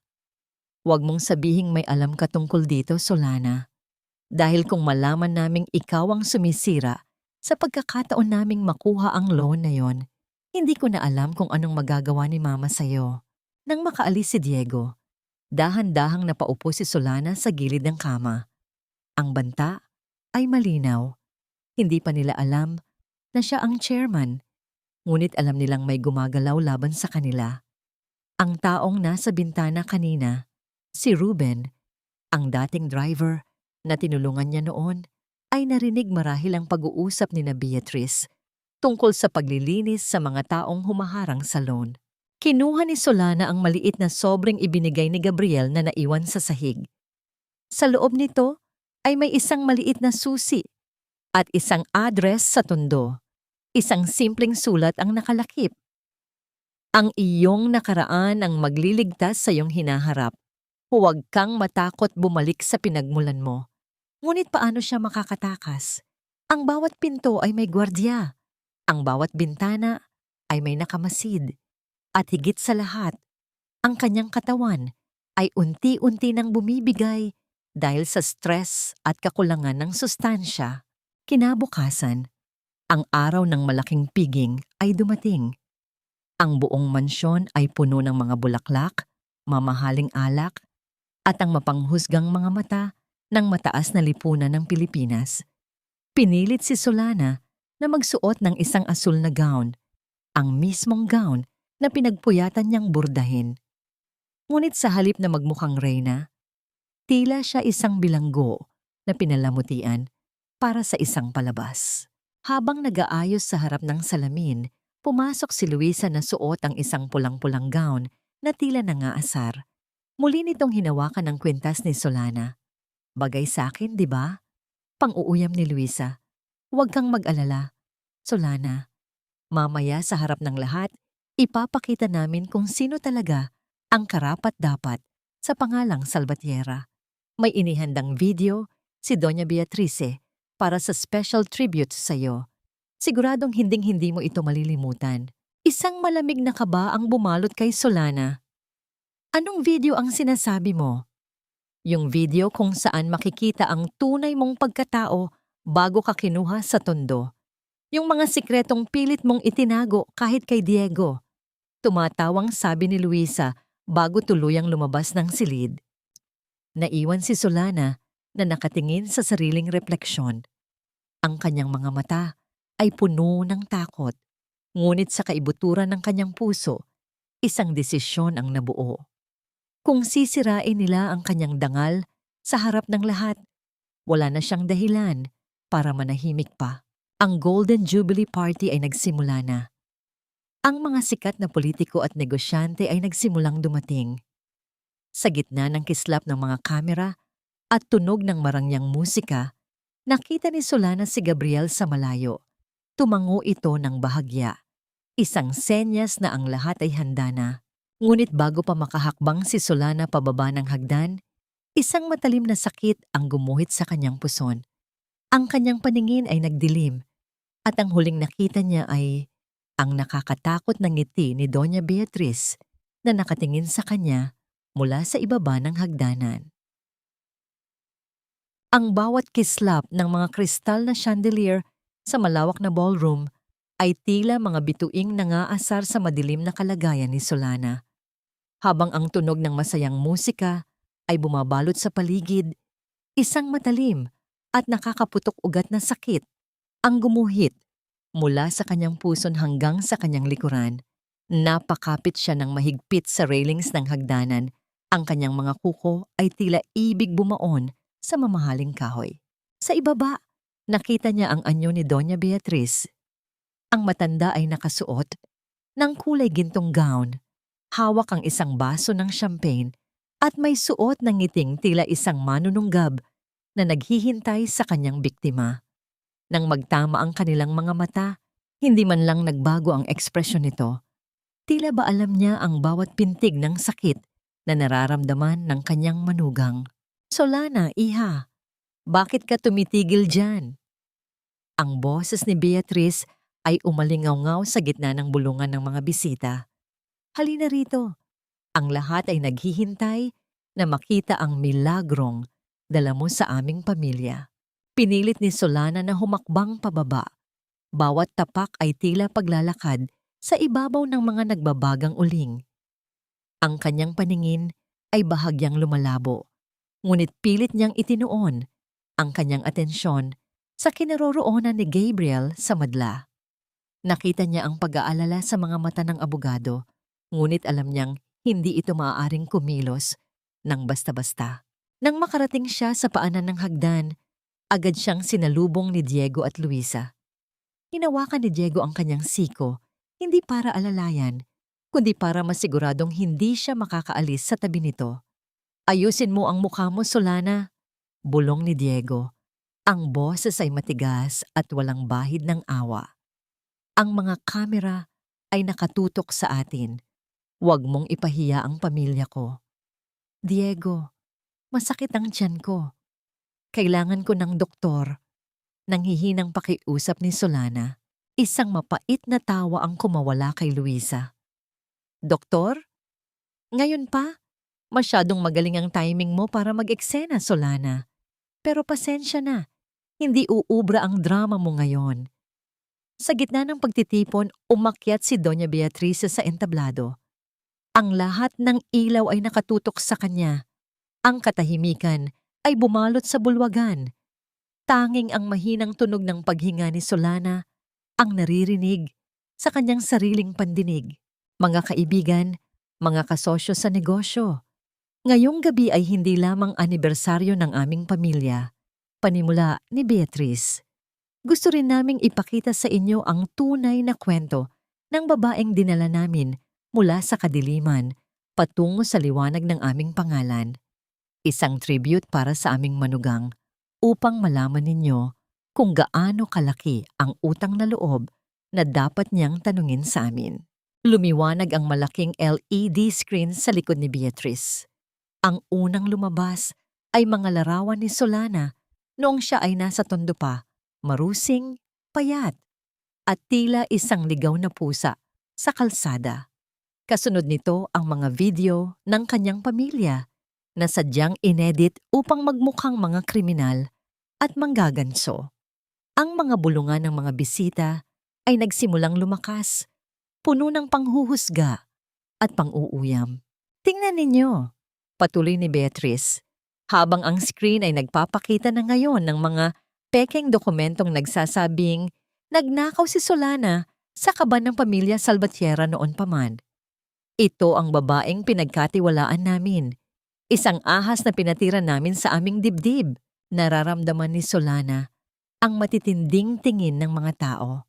Huwag mong sabihing may alam ka tungkol dito, Solana. Dahil kung malaman naming ikaw ang sumisira sa pagkakataon naming makuha ang loan na yon, hindi ko na alam kung anong magagawa ni Mama sa'yo. Nang makaalis si Diego, dahan-dahang napaupo si Solana sa gilid ng kama. Ang banta ay malinaw. Hindi pa nila alam na siya ang chairman, ngunit alam nilang may gumagalaw laban sa kanila. Ang taong nasa bintana kanina, si Ruben, ang dating driver na tinulungan niya noon, ay narinig marahil ang pag-uusap ni na Beatrice tungkol sa paglilinis sa mga taong humaharang sa loan. Kinuha ni Solana ang maliit na sobrang ibinigay ni Gabriel na naiwan sa sahig. Sa loob nito ay may isang maliit na susi at isang address sa tundo. Isang simpleng sulat ang nakalakip. Ang iyong nakaraan ang magliligtas sa iyong hinaharap. Huwag kang matakot bumalik sa pinagmulan mo. Ngunit paano siya makakatakas? Ang bawat pinto ay may gwardiya. Ang bawat bintana ay may nakamasid. At higit sa lahat, ang kanyang katawan ay unti-unti nang bumibigay dahil sa stress at kakulangan ng sustansya. Kinabukasan, ang araw ng malaking piging ay dumating. Ang buong mansyon ay puno ng mga bulaklak, mamahaling alak, at ang mapanghusgang mga mata ng mataas na lipunan ng Pilipinas. Pinilit si Solana na magsuot ng isang asul na gown, ang mismong gown na pinagpuyatan niyang burdahin. Ngunit sa halip na magmukhang reyna, tila siya isang bilanggo na pinalamutian para sa isang palabas. Habang nag-aayos sa harap ng salamin, pumasok si Luisa na suot ang isang pulang-pulang gown na tila nangaasar. Muli nitong hinawakan ang kwintas ni Solana. Bagay sa akin, di ba? Pang-uuyam ni Luisa. Huwag kang mag-alala. Solana, mamaya sa harap ng lahat, ipapakita namin kung sino talaga ang karapat-dapat sa pangalang Salvatierra. May inihandang video si Doña Beatrice para sa special tribute sa iyo. Siguradong hinding-hindi mo ito malilimutan. Isang malamig na kaba ang bumalot kay Solana. Anong video ang sinasabi mo? Yung video kung saan makikita ang tunay mong pagkatao bago ka kinuha sa tondo. Yung mga sikretong pilit mong itinago kahit kay Diego. Tumatawang sabi ni Luisa bago tuluyang lumabas ng silid. Naiwan si Solana na nakatingin sa sariling refleksyon. Ang kanyang mga mata ay puno ng takot, ngunit sa kaibuturan ng kanyang puso, isang desisyon ang nabuo. Kung sisirain nila ang kanyang dangal sa harap ng lahat, wala na siyang dahilan para manahimik pa. Ang Golden Jubilee Party ay nagsimula na. Ang mga sikat na politiko at negosyante ay nagsimulang dumating. Sa gitna ng kislap ng mga kamera at tunog ng marangyang musika, nakita ni Solana si Gabriel sa malayo. Tumango ito ng bahagya. Isang senyas na ang lahat ay handa na. Ngunit bago pa makahakbang si Solana pababa ng hagdan, isang matalim na sakit ang gumuhit sa kanyang puson. Ang kanyang paningin ay nagdilim at ang huling nakita niya ay ang nakakatakot na ngiti ni Doña Beatriz na nakatingin sa kanya mula sa ibaba ng hagdanan. Ang bawat kislap ng mga kristal na chandelier sa malawak na ballroom ay tila mga bituing nangaasar sa madilim na kalagayan ni Solana. Habang ang tunog ng masayang musika ay bumabalot sa paligid, isang matalim at nakakaputok ugat na sakit ang gumuhit mula sa kanyang puson hanggang sa kanyang likuran. Napakapit siya ng mahigpit sa railings ng hagdanan. Ang kanyang mga kuko ay tila ibig bumaon sa mamahaling kahoy. Sa ibaba, nakita niya ang anyo ni Doña Beatriz. Ang matanda ay nakasuot ng kulay gintong gown, hawak ang isang baso ng champagne at may suot ng ngiting tila isang manununggab na naghihintay sa kanyang biktima. Nang magtama ang kanilang mga mata, hindi man lang nagbago ang ekspresyon nito. Tila ba alam niya ang bawat pintig ng sakit na nararamdaman ng kanyang manugang. Solana, iha, bakit ka tumitigil dyan? Ang boses ni Beatrice ay umalingaw-ngaw sa gitna ng bulungan ng mga bisita. Halina rito. Ang lahat ay naghihintay na makita ang milagrong dala mo sa aming pamilya. Pinilit ni Solana na humakbang pababa. Bawat tapak ay tila paglalakad sa ibabaw ng mga nagbabagang uling. Ang kanyang paningin ay bahagyang lumalabo, ngunit pilit niyang itinuon ang kanyang atensyon sa kinaroroonan ni Gabriel sa madla. Nakita niya ang pag-aalala sa mga mata ng abogado, ngunit alam niyang hindi ito maaaring kumilos ng basta-basta. Nang makarating siya sa paanan ng hagdan, agad siyang sinalubong ni Diego at Luisa. Hinawakan ni Diego ang kanyang siko, hindi para alalayan, kundi para masiguradong hindi siya makakaalis sa tabi nito. Ayusin mo ang mukha mo, Solana, bulong ni Diego. Ang boses ay matigas at walang bahid ng awa. Ang mga kamera ay nakatutok sa atin. Huwag mong ipahiya ang pamilya ko. Diego, masakit ang tiyan ko. Kailangan ko ng doktor. Nanghihinang pakiusap ni Solana. Isang mapait na tawa ang kumawala kay Luisa. Doktor? Ngayon pa? Masyadong magaling ang timing mo para mag-eksena, Solana. Pero pasensya na, hindi uubra ang drama mo ngayon. Sa gitna ng pagtitipon, umakyat si Doña Beatriz sa entablado. Ang lahat ng ilaw ay nakatutok sa kanya. Ang katahimikan ay bumalot sa bulwagan. Tanging ang mahinang tunog ng paghinga ni Solana ang naririnig sa kanyang sariling pandinig. Mga kaibigan, mga kasosyo sa negosyo, ngayong gabi ay hindi lamang anibersaryo ng aming pamilya, panimula ni Beatrice. Gusto rin naming ipakita sa inyo ang tunay na kwento ng babaeng dinala namin mula sa kadiliman patungo sa liwanag ng aming pangalan. Isang tribute para sa aming manugang upang malaman ninyo kung gaano kalaki ang utang na loob na dapat niyang tanungin sa amin. Lumiwanag ang malaking LED screen sa likod ni Beatrice. Ang unang lumabas ay mga larawan ni Solana noong siya ay nasa tondo pa, marusing, payat, at tila isang ligaw na pusa sa kalsada. Kasunod nito ang mga video ng kanyang pamilya na sadyang inedit upang magmukhang mga kriminal at manggaganso. Ang mga bulungan ng mga bisita ay nagsimulang lumakas, puno ng panghuhusga at pang-uuyam. Tingnan ninyo, patuloy ni Beatrice, habang ang screen ay nagpapakita na ngayon ng mga pekeng dokumentong nagsasabing nagnakaw si Solana sa kaban ng pamilya Salvatierra noon pa man. Ito ang babaeng pinagkatiwalaan namin. Isang ahas na pinatira namin sa aming dibdib. Nararamdaman ni Solana ang matitinding tingin ng mga tao.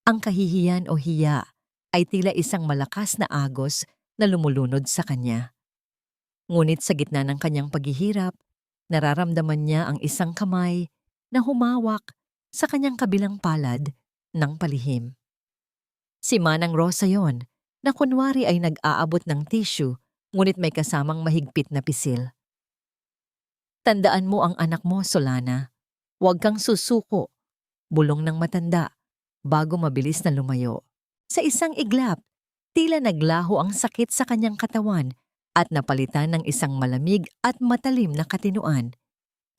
Ang kahihiyan o hiya ay tila isang malakas na agos na lumulunod sa kanya. Ngunit sa gitna ng kanyang paghihirap, nararamdaman niya ang isang kamay na humawak sa kanyang kabilang palad ng palihim. Si Manang Rosa yon, na kunwari ay nag-aabot ng tissue ngunit may kasamang mahigpit na pisil. Tandaan mo ang anak mo, Solana. Huwag kang susuko, bulong ng matanda, bago mabilis na lumayo. Sa isang iglap, tila naglaho ang sakit sa kanyang katawan at napalitan ng isang malamig at matalim na katinuan.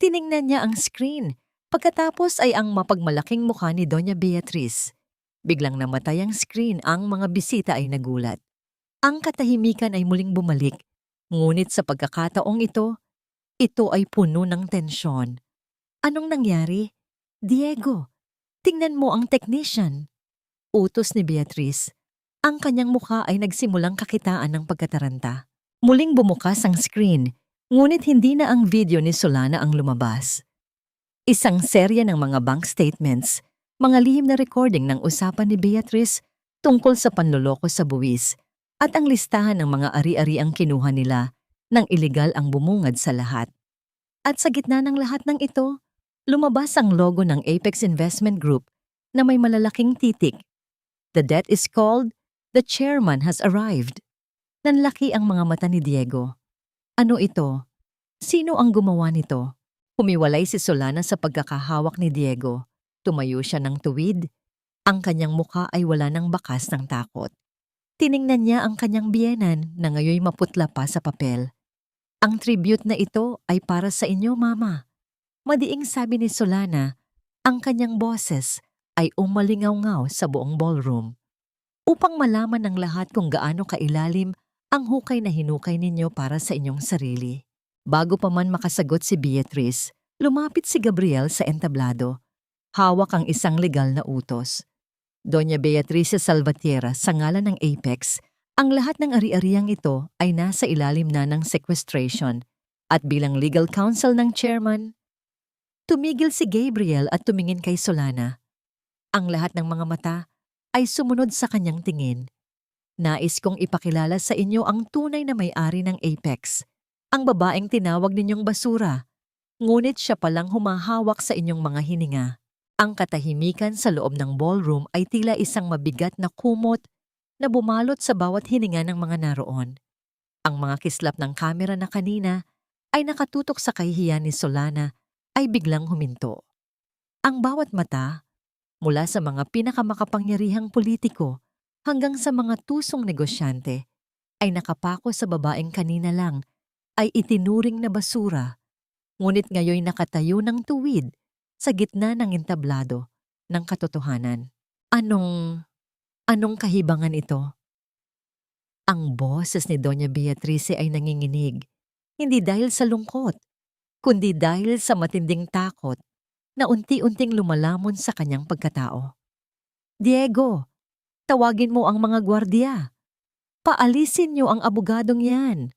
Tiningnan niya ang screen, pagkatapos ay ang mapagmalaking mukha ni Doña Beatriz. Biglang namatay ang screen, ang mga bisita ay nagulat. Ang katahimikan ay muling bumalik, ngunit sa pagkakataong ito ay puno ng tensyon. Anong nangyari? Diego, tingnan mo ang technician. Utos ni Beatriz. Ang kanyang mukha ay nagsimulang kakitaan ng pagkataranta. Muling bumukas ang screen, ngunit hindi na ang video ni Solana ang lumabas. Isang serya ng mga bank statements, mga lihim na recording ng usapan ni Beatriz tungkol sa panloloko sa buwis, at ang listahan ng mga ari-ari ang kinuha nila nang iligal ang bumungad sa lahat. At sa gitna ng lahat ng ito, lumabas ang logo ng Apex Investment Group na may malalaking titik. The debt is called, the chairman has arrived. Nanlaki ang mga mata ni Diego. Ano ito? Sino ang gumawa nito? Humiwalay si Solana sa pagkakahawak ni Diego. Tumayo siya ng tuwid. Ang kanyang mukha ay wala ng bakas ng takot. Tiningnan niya ang kanyang biyenan na ngayoy maputla pa sa papel. Ang tribute na ito ay para sa inyo, Mama. Madiing sabi ni Solana, ang kanyang boses ay umalingaw-ngaw sa buong ballroom. Upang malaman ng lahat kung gaano kailalim ang hukay na hinukay ninyo para sa inyong sarili. Bago pa man makasagot si Beatrice, lumapit si Gabriel sa entablado. Hawak ang isang legal na utos. Doña Beatrice Salvatierra sa ngalan ng Apex, ang lahat ng ari-ariang ito ay nasa ilalim na ng sequestration at bilang legal counsel ng chairman, tumigil si Gabriel at tumingin kay Solana. Ang lahat ng mga mata ay sumunod sa kanyang tingin. Nais kong ipakilala sa inyo ang tunay na may-ari ng Apex, ang babaeng tinawag ninyong basura, ngunit siya palang humahawak sa inyong mga hininga. Ang katahimikan sa loob ng ballroom ay tila isang mabigat na kumot na bumalot sa bawat hininga ng mga naroon. Ang mga kislap ng kamera na kanina ay nakatutok sa kahihiyan ni Solana ay biglang huminto. Ang bawat mata, mula sa mga pinakamakapangyarihang politiko hanggang sa mga tusong negosyante, ay nakapako sa babaeng kanina lang ay itinuring na basura, ngunit ngayoy nakatayo ng tuwid sa gitna ng entablado ng katotohanan. Anong kahibangan ito? Ang boses ni Doña Beatrice ay nanginginig, hindi dahil sa lungkot, kundi dahil sa matinding takot na unti-unting lumalamon sa kanyang pagkatao. Diego, tawagin mo ang mga gwardiya. Paalisin niyo ang abogadong yan.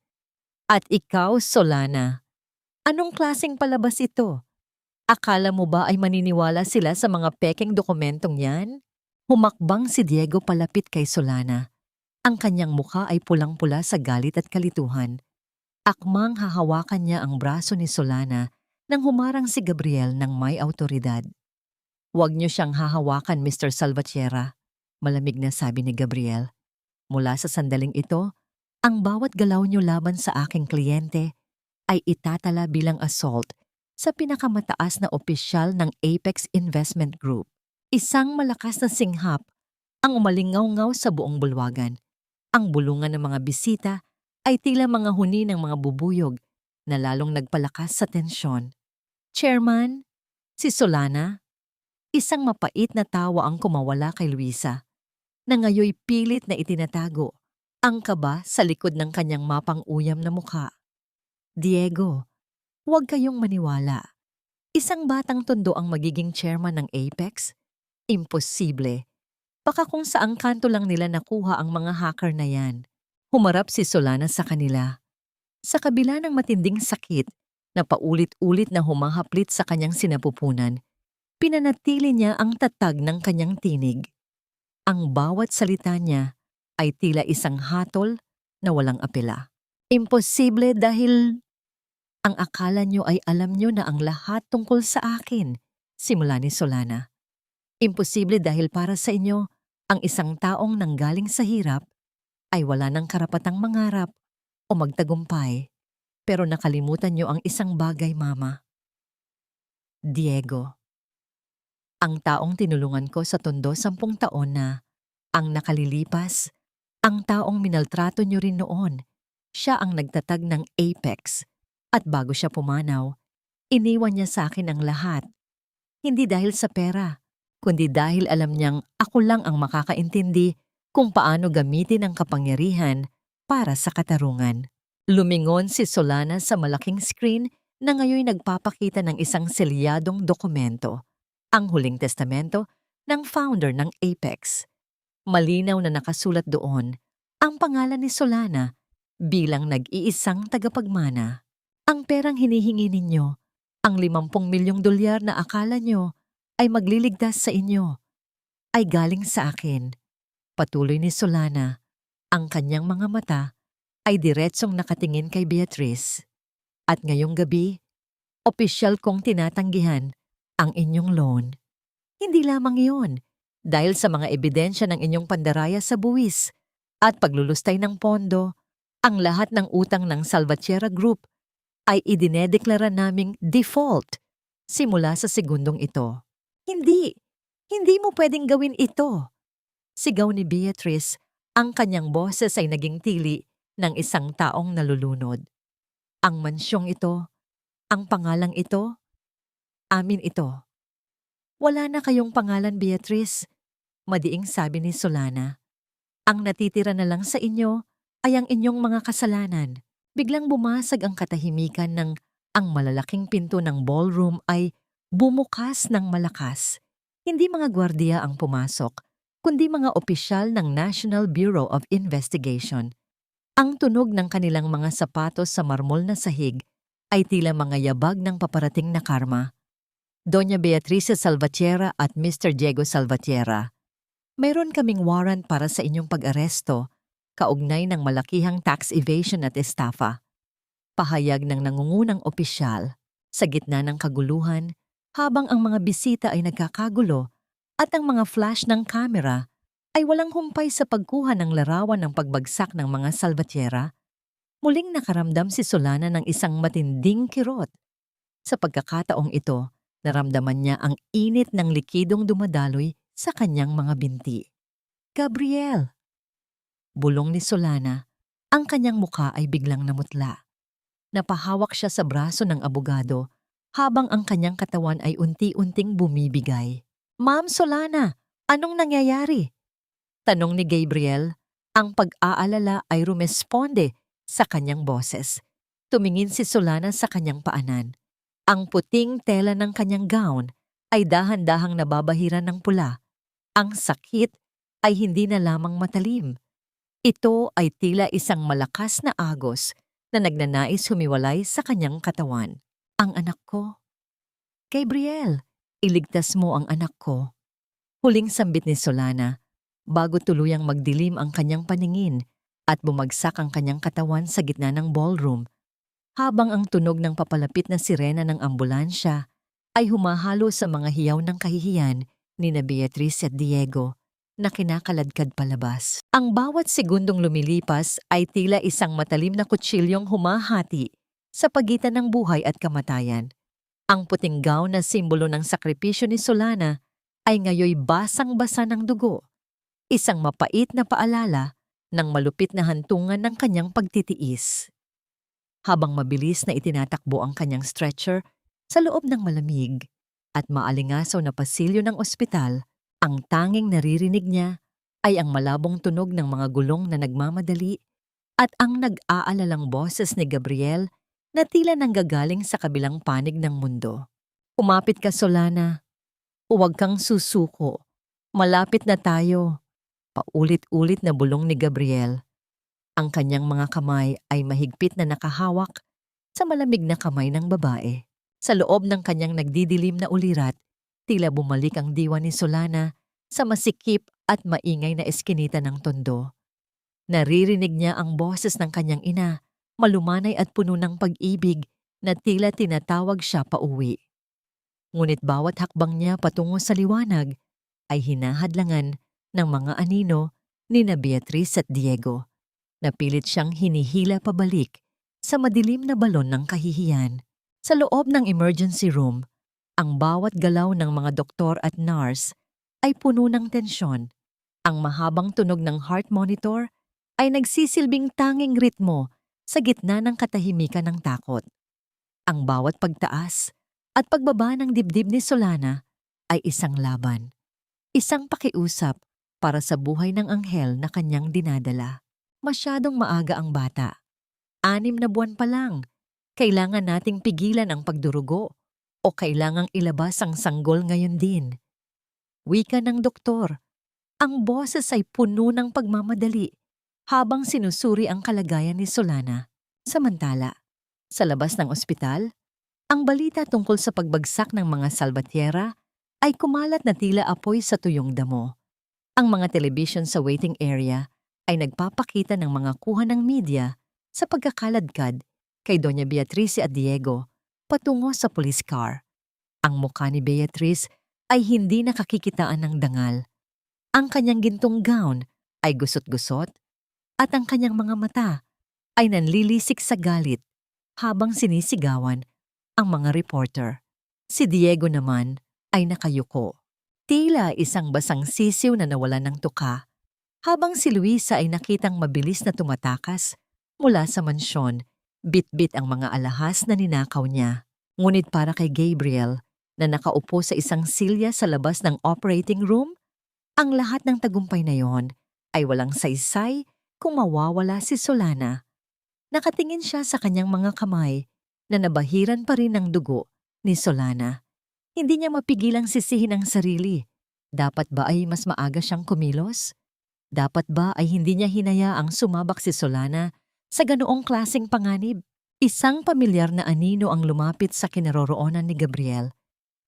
At ikaw, Solana, anong klaseng palabas ito? Akala mo ba ay maniniwala sila sa mga pekeng dokumentong yan? Humakbang si Diego palapit kay Solana. Ang kanyang mukha ay pulang-pula sa galit at kalituhan. Akmang hahawakan niya ang braso ni Solana nang humarang si Gabriel ng may awtoridad. Huwag niyo siyang hahawakan, Mr. Salvatierra, malamig na sabi ni Gabriel. Mula sa sandaling ito, ang bawat galaw niyo laban sa aking kliyente ay itatala bilang assault sa pinakamataas na opisyal ng Apex Investment Group. Isang malakas na singhap ang umalingaw-ngaw sa buong bulwagan. Ang bulungan ng mga bisita ay tila mga huni ng mga bubuyog na lalong nagpalakas sa tensyon. Chairman, si Solana, isang mapait na tawa ang kumawala kay Luisa, na ngayoy pilit na itinatago ang kaba sa likod ng kanyang mapang-uyam na mukha. Diego, huwag kayong maniwala. Isang batang tondo ang magiging chairman ng Apex? Imposible. Baka kung saang kanto lang nila nakuha ang mga hacker na yan. Humarap si Solana sa kanila. Sa kabila ng matinding sakit na paulit-ulit na humahaplit sa kanyang sinapupunan, pinanatili niya ang tatag ng kanyang tinig. Ang bawat salita niya ay tila isang hatol na walang apela. Imposible dahil ang akala niyo ay alam niyo na ang lahat tungkol sa akin, simula ni Solana. Imposible dahil para sa inyo, ang isang taong nanggaling sa hirap ay wala ng karapatang mangarap o magtagumpay. Pero nakalimutan niyo ang isang bagay, Mama. Diego. Ang taong tinulungan ko sa tondo 10 taon na, ang nakalilipas, ang taong minaltrato niyo rin noon, siya ang nagtatag ng Apex. At bago siya pumanaw, iniwan niya sa akin ang lahat. Hindi dahil sa pera, kundi dahil alam niyang ako lang ang makakaintindi kung paano gamitin ang kapangyarihan para sa katarungan. Lumingon si Solana sa malaking screen na ngayon nagpapakita ng isang selyadong dokumento, ang huling testamento ng founder ng Apex. Malinaw na nakasulat doon ang pangalan ni Solana bilang nag-iisang tagapagmana. Ang perang hinihingi ninyo, ang 50 milyong dolyar na akala nyo ay magliligtas sa inyo, ay galing sa akin. Patuloy ni Solana, ang kanyang mga mata ay diretsong nakatingin kay Beatrice. At ngayong gabi, opisyal kong tinatanggihan ang inyong loan. Hindi lamang iyon, dahil sa mga ebidensya ng inyong pandaraya sa buwis at paglulustay ng pondo, ang lahat ng utang ng Salvatierra Group ay idinedeklara naming default simula sa segundong ito. Hindi! Hindi mo pwedeng gawin ito! Sigaw ni Beatrice, ang kanyang boses ay naging tili ng isang taong nalulunod. Ang mansyong ito, ang pangalang ito, amin ito. Wala na kayong pangalan, Beatrice, madiing sabi ni Solana. Ang natitira na lang sa inyo ay ang inyong mga kasalanan. Biglang bumasag ang katahimikan ng ang malalaking pinto ng ballroom ay bumukas ng malakas. Hindi mga gwardiya ang pumasok, kundi mga opisyal ng National Bureau of Investigation. Ang tunog ng kanilang mga sapatos sa marmol na sahig ay tila mga yabag ng paparating na karma. Doña Beatriz Salvatierra at Mr. Diego Salvatierra, mayroon kaming warrant para sa inyong pag-aresto, kaugnay ng malakihang tax evasion at estafa. Pahayag ng nangungunang opisyal sa gitna ng kaguluhan habang ang mga bisita ay nagkakagulo at ang mga flash ng kamera ay walang humpay sa pagkuha ng larawan ng pagbagsak ng mga Salvatierra. Muling nakaramdam si Solana ng isang matinding kirot. Sa pagkakataong ito, naramdaman niya ang init ng likidong dumadaloy sa kanyang mga binti. Gabriel! Bulong ni Solana, ang kanyang muka ay biglang namutla. Napahawak siya sa braso ng abogado habang ang kanyang katawan ay unti-unting bumibigay. Ma'am Solana, anong nangyayari? Tanong ni Gabriel, ang pag-aalala ay rumesponde sa kanyang boses. Tumingin si Solana sa kanyang paanan. Ang puting tela ng kanyang gown ay dahan-dahang nababahiran ng pula. Ang sakit ay hindi na lamang matalim. Ito ay tila isang malakas na agos na nagnanais humiwalay sa kanyang katawan. Ang anak ko. Gabriel, iligtas mo ang anak ko. Huling sambit ni Solana bago tuluyang magdilim ang kanyang paningin at bumagsak ang kanyang katawan sa gitna ng ballroom habang ang tunog ng papalapit na sirena ng ambulansya ay humahalo sa mga hiyaw ng kahihiyan ni na Beatriz at Diego na kinakaladkad palabas. Ang bawat segundong lumilipas ay tila isang matalim na kutsilyong humahati sa pagitan ng buhay at kamatayan. Ang puting gown na simbolo ng sakripisyo ni Solana ay ngayoy basang-basa ng dugo, isang mapait na paalala ng malupit na hantungan ng kanyang pagtitiis. Habang mabilis na itinatakbo ang kanyang stretcher sa loob ng malamig at maalingasaw na pasilyo ng ospital, ang tanging naririnig niya ay ang malabong tunog ng mga gulong na nagmamadali at ang nag-aalalang boses ni Gabriel na tila nanggagaling sa kabilang panig ng mundo. Kumapit ka, Solana. Huwag kang susuko. Malapit na tayo. Paulit-ulit na bulong ni Gabriel. Ang kanyang mga kamay ay mahigpit na nakahawak sa malamig na kamay ng babae. Sa loob ng kanyang nagdidilim na ulirat, tila bumalik ang diwa ni Solana sa masikip at maingay na eskinita ng tondo. Naririnig niya ang boses ng kanyang ina, malumanay at puno ng pag-ibig na tila tinatawag siya pauwi. Ngunit bawat hakbang niya patungo sa liwanag ay hinahadlangan ng mga anino ni na Beatriz at Diego. Napilit siyang hinihila pabalik sa madilim na balon ng kahihiyan. Sa loob ng emergency room, ang bawat galaw ng mga doktor at nurse ay puno ng tensyon. Ang mahabang tunog ng heart monitor ay nagsisilbing tanging ritmo sa gitna ng katahimikan ng takot. Ang bawat pagtaas at pagbaba ng dibdib ni Solana ay isang laban. Isang pakiusap para sa buhay ng anghel na kanyang dinadala. Masyadong maaga ang bata. 6 na buwan pa lang. Kailangan nating pigilan ang pagdurugo o kailangang ilabas ang sanggol ngayon din. Wika ng doktor. Ang boses ay puno ng pagmamadali habang sinusuri ang kalagayan ni Solana. Samantala, sa labas ng ospital, ang balita tungkol sa pagbagsak ng mga Salvatierra ay kumalat na tila apoy sa tuyong damo. Ang mga television sa waiting area ay nagpapakita ng mga kuha ng media sa pagkakaladkad kay Doña Beatriz at Diego patungo sa police car. Ang mukha ni Beatriz ay hindi nakakikitaan ng dangal. Ang kanyang gintong gown ay gusot-gusot at ang kanyang mga mata ay nanlilisik sa galit. habang sinisigawan ang mga reporter. Si Diego naman ay nakayuko. Tila isang basang sisiw na nawalan ng tuka, habang si Luisa ay nakitang mabilis na tumatakas mula sa mansyon, bit-bit ang mga alahas na ninakaw niya. Ngunit para kay Gabriel, na nakaupo sa isang silya sa labas ng operating room, ang lahat ng tagumpay na yon ay walang saysay kung mawawala si Solana. Nakatingin siya sa kanyang mga kamay na nabahiran pa rin ng dugo ni Solana. Hindi niya mapigilang sisihin ang sarili. Dapat ba ay mas maaga siyang kumilos? Dapat ba ay hindi niya hinayaang sumabak si Solana sa ganoong klaseng panganib? Isang pamilyar na anino ang lumapit sa kinaroroonan ni Gabriel.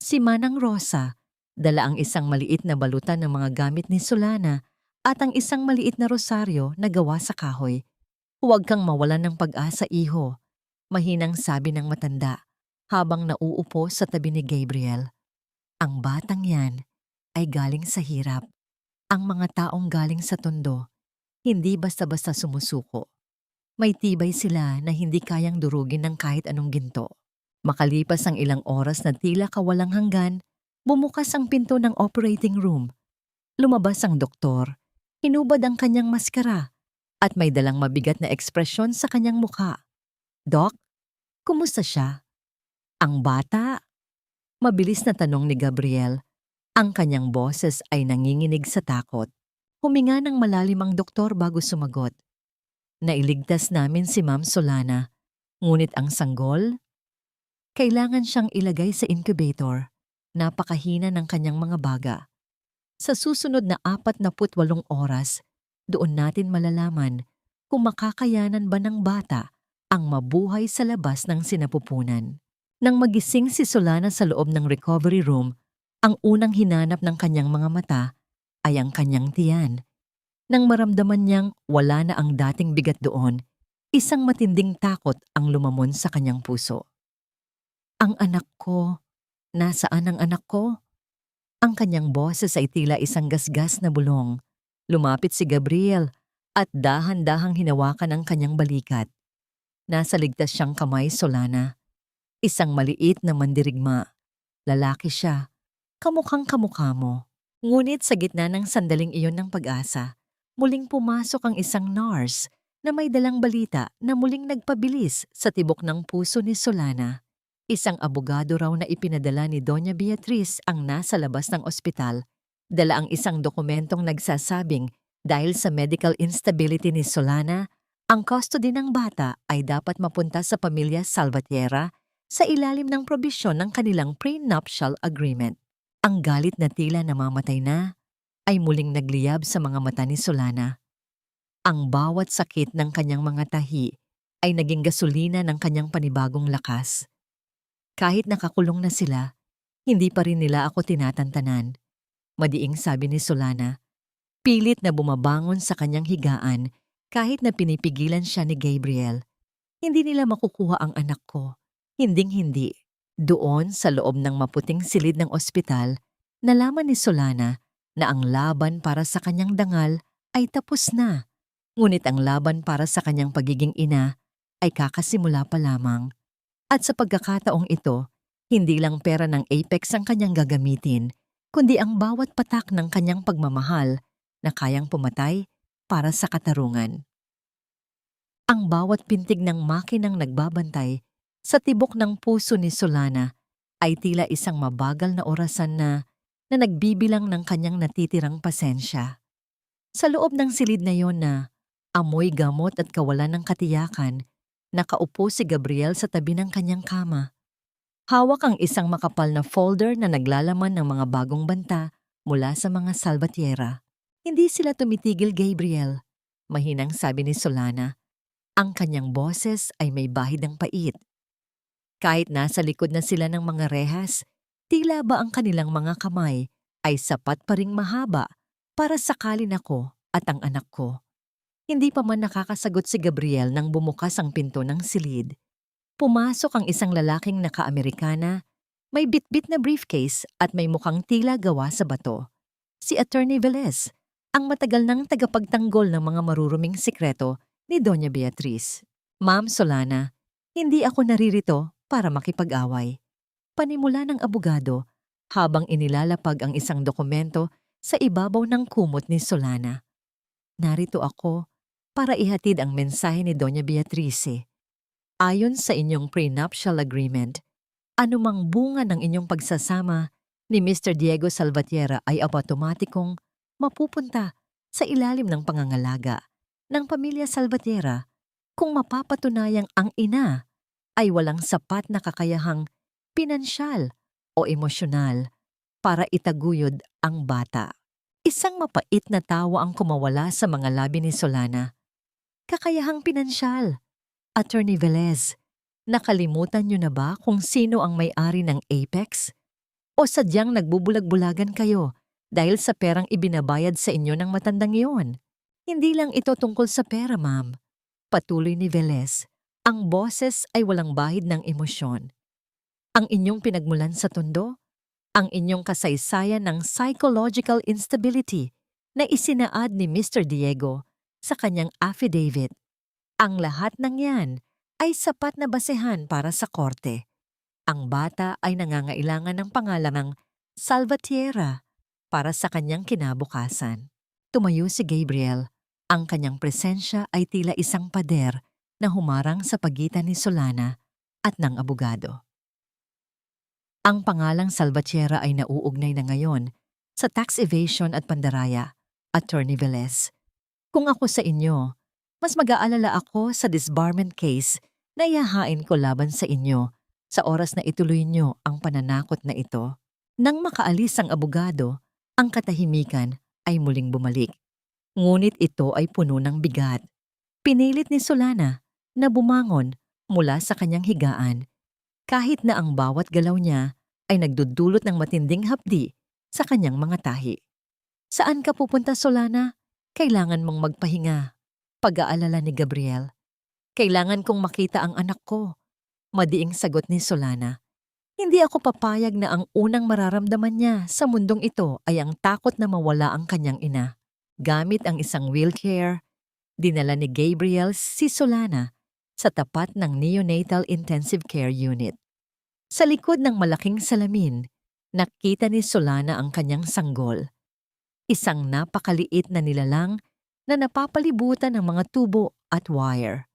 Si Manang Rosa, dala ang isang maliit na balutan ng mga gamit ni Solana at ang isang maliit na rosaryo na gawa sa kahoy. Huwag kang mawalan ng pag-asa, iho, mahinang sabi ng matanda habang nauupo sa tabi ni Gabriel. Ang batang yan ay galing sa hirap. Ang mga taong galing sa tondo, hindi basta-basta sumusuko. May tibay sila na hindi kayang durugin ng kahit anong ginto. Makalipas ang ilang oras na tila kawalang hanggan, bumukas ang pinto ng operating room. Lumabas ang doktor, hinubad ang kanyang maskara, at may dalang mabigat na ekspresyon sa kanyang mukha. "Doc, kumusta siya?" "Ang bata?" Mabilis na tanong ni Gabriel. Ang kanyang boses ay nanginginig sa takot. Huminga ng malalim ang doktor bago sumagot. "Nailigtas namin si Ma'am Solana, ngunit ang sanggol? Kailangan siyang ilagay sa incubator. Napakahina ng kanyang mga baga. Sa susunod na 48 oras, doon natin malalaman kung makakayanan ba ng bata ang mabuhay sa labas ng sinapupunan." Nang magising si Solana sa loob ng recovery room, ang unang hinanap ng kanyang mga mata ay ang kanyang tiyan. Nang maramdaman niyang wala na ang dating bigat doon, isang matinding takot ang lumamon sa kanyang puso. "Ang anak ko, nasaan ang anak ko?" Ang kanyang boses ay tila isang gasgas na bulong. Lumapit si Gabriel at dahan-dahang hinawakan ang kanyang balikat. Nasa ligtas siyang kamay, Solana. Isang maliit na mandirigma. Lalaki siya. Kamukhang kamukha mo. Ngunit sa gitna ng sandaling iyon ng pag-asa, muling pumasok ang isang nurse na may dalang balita na muling nagpabilis sa tibok ng puso ni Solana. Isang abogado raw na ipinadala ni Doña Beatriz ang nasa labas ng ospital. Dala ang isang dokumentong nagsasabing dahil sa medical instability ni Solana, ang custody ng bata ay dapat mapunta sa pamilya Salvatierra sa ilalim ng probisyon ng kanilang prenuptial agreement. Ang galit na tila namamatay na ay muling nagliyab sa mga mata ni Solana. Ang bawat sakit ng kanyang mga tahi ay naging gasolina ng kanyang panibagong lakas. Kahit nakakulong na sila, hindi pa rin nila ako tinatantanan. Madiing sabi ni Solana, pilit na bumabangon sa kanyang higaan kahit na pinipigilan siya ni Gabriel. Hindi nila makukuha ang anak ko. Hinding-hindi. Doon sa loob ng maputing silid ng ospital, nalaman ni Solana na ang laban para sa kanyang dangal ay tapos na. Ngunit ang laban para sa kanyang pagiging ina ay kakasimula pa lamang. At sa pagkakataong ito, hindi lang pera ng Apex ang kanyang gagamitin, kundi ang bawat patak ng kanyang pagmamahal na kayang pumatay para sa katarungan. Ang bawat pintig ng makinang nagbabantay sa tibok ng puso ni Solana ay tila isang mabagal na orasan na nagbibilang ng kanyang natitirang pasensya. Sa loob ng silid na yon na amoy gamot at kawalan ng katiyakan, nakaupo si Gabriel sa tabi ng kanyang kama. Hawak ang isang makapal na folder na naglalaman ng mga bagong banta mula sa mga Salvatierra. "Hindi sila tumitigil, Gabriel," mahinang sabi ni Solana. Ang kanyang boses ay may bahid ng pait. Kahit nasa likod na sila ng mga rehas, tila ba ang kanilang mga kamay ay sapat pa ring mahaba para sakalin ako at ang anak ko. Hindi pa man nakakasagot si Gabriel nang bumukas ang pinto ng silid. Pumasok ang isang lalaking naka-Amerikana, may bitbit na briefcase at may mukhang tila gawa sa bato. Si Attorney Velez, ang matagal ng tagapagtanggol ng mga maruruming sikreto ni Doña Beatriz. "Ma'am Solana, Hindi ako naririto para makipag-away. Panimula ng abogado habang inilalapag ang isang dokumento sa ibabaw ng kumot ni Solana. Narito ako para ihatid ang mensahe ni Doña Beatrice. Ayon sa inyong prenuptial agreement, anumang bunga ng inyong pagsasama ni Mr. Diego Salvatierra ay automatikong mapupunta sa ilalim ng pangangalaga ng pamilya Salvatierra kung mapapatunayang ang ina ay walang sapat na kakayahang pinansyal o emosyonal para itaguyod ang bata. Isang mapait na tawa ang kumawala sa mga labi ni Solana. Kakayahang pinansyal. Attorney Velez, nakalimutan niyo na ba kung sino ang may-ari ng Apex? O sadyang nagbubulag-bulagan kayo dahil sa perang ibinabayad sa inyo ng matandang iyon? Hindi lang ito tungkol sa pera, ma'am. Patuloy ni Velez, ang boses ay walang bahid ng emosyon. Ang inyong pinagmulan sa tondo, ang inyong kasaysayan ng psychological instability na isinaad ni Mr. Diego sa kanyang affidavit. Ang lahat ng yan ay sapat na basehan para sa korte. Ang bata ay nangangailangan ng pangalang Salvatierra para sa kanyang kinabukasan. Tumayo si Gabriel. Ang kanyang presensya ay tila isang pader na humarang sa pagitan ni Solana at ng abogado. Ang pangalang Salvatierra ay nauugnay na ngayon sa tax evasion at pandaraya, Attorney Velez. Kung ako sa inyo, mas mag-aalala ako sa disbarment case na ihahain ko laban sa inyo sa oras na ituloy nyo ang pananakot na ito. Nang makaalis ang abogado, ang katahimikan ay muling bumalik. Ngunit ito ay puno ng bigat. Pinilit ni Solana na bumangon mula sa kanyang higaan kahit na ang bawat galaw niya ay nagdudulot ng matinding hapdi sa kanyang mga tahi. Saan ka pupunta, Solana? Kailangan mong magpahinga. Pag-aalala ni Gabriel. Kailangan kong makita ang anak ko. Madiing sagot ni Solana. Hindi ako papayag na ang unang mararamdaman niya sa mundong ito ay ang takot na mawala ang kanyang ina. Gamit ang isang wheelchair, dinala ni Gabriel si Solana sa tapat ng neonatal intensive care unit. Sa likod ng malaking salamin, nakita ni Solana ang kanyang sanggol. Isang napakaliit na nilalang na napapalibutan ng mga tubo at wire.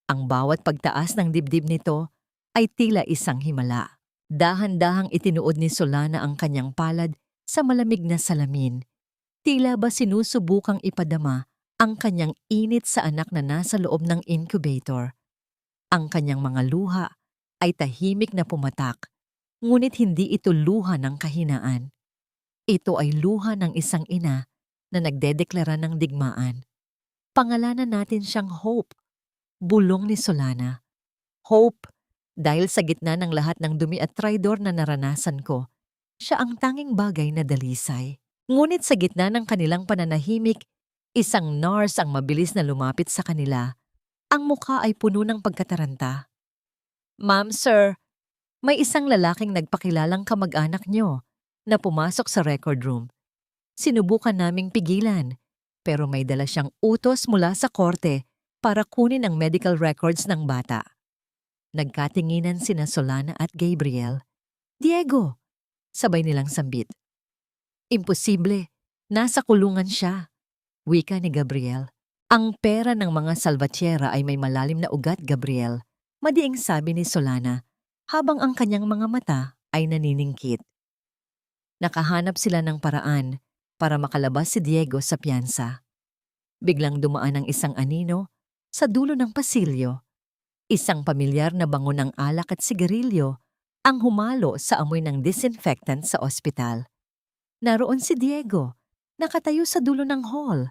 Ang bawat pagtaas ng dibdib nito ay tila isang himala. Dahan-dahang itinuod ni Solana ang kanyang palad sa malamig na salamin. Tila ba sinusubukang ipadama ang kanyang init sa anak na nasa loob ng incubator. Ang kanyang mga luha ay tahimik na pumatak, ngunit hindi ito luha ng kahinaan. Ito ay luha ng isang ina na nagdedeklara ng digmaan. Pangalanan natin siyang Hope, bulong ni Solana. Hope, dahil sa gitna ng lahat ng dumi at traidor na naranasan ko, siya ang tanging bagay na dalisay. Ngunit sa gitna ng kanilang pananahimik, isang nurse ang mabilis na lumapit sa kanila. Ang mukha ay puno ng pagkataranta. Ma'am, sir, may isang lalaking nagpakilalang kamag-anak niyo na pumasok sa record room. Sinubukan naming pigilan, pero may dala siyang utos mula sa korte para kunin ang medical records ng bata. Nagkatinginan sina Solana at Gabriel. Diego! Sabay nilang sambit. Imposible, nasa kulungan siya. Wika ni Gabriel. Ang pera ng mga Salvatierra ay may malalim na ugat, Gabriel. Madiing sabi ni Solana, habang ang kanyang mga mata ay naniningkit. Nakahanap sila ng paraan para makalabas si Diego sa piyansa. Biglang dumaan ang isang anino sa dulo ng pasilyo. Isang pamilyar na bango ng alak at sigarilyo ang humalo sa amoy ng disinfectant sa ospital. Naroon si Diego, nakatayo sa dulo ng hall.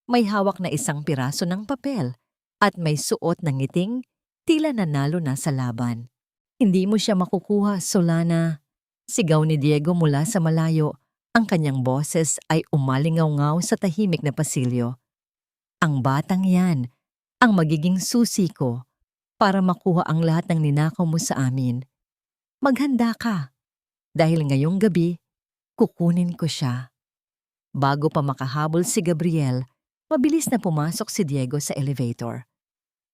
May hawak na isang piraso ng papel at may suot ng ngiting tila nanalo na sa laban. Hindi mo siya makukuha, Solana. Sigaw ni Diego mula sa malayo. Ang kanyang boses ay umalingaw-ngaw sa tahimik na pasilyo. Ang batang yan, ang magiging susi ko para makuha ang lahat ng ninakaw mo sa amin. Maghanda ka, dahil ngayong gabi, kukunin ko siya. Bago pa makahabol si Gabriel, mabilis na pumasok si Diego sa elevator.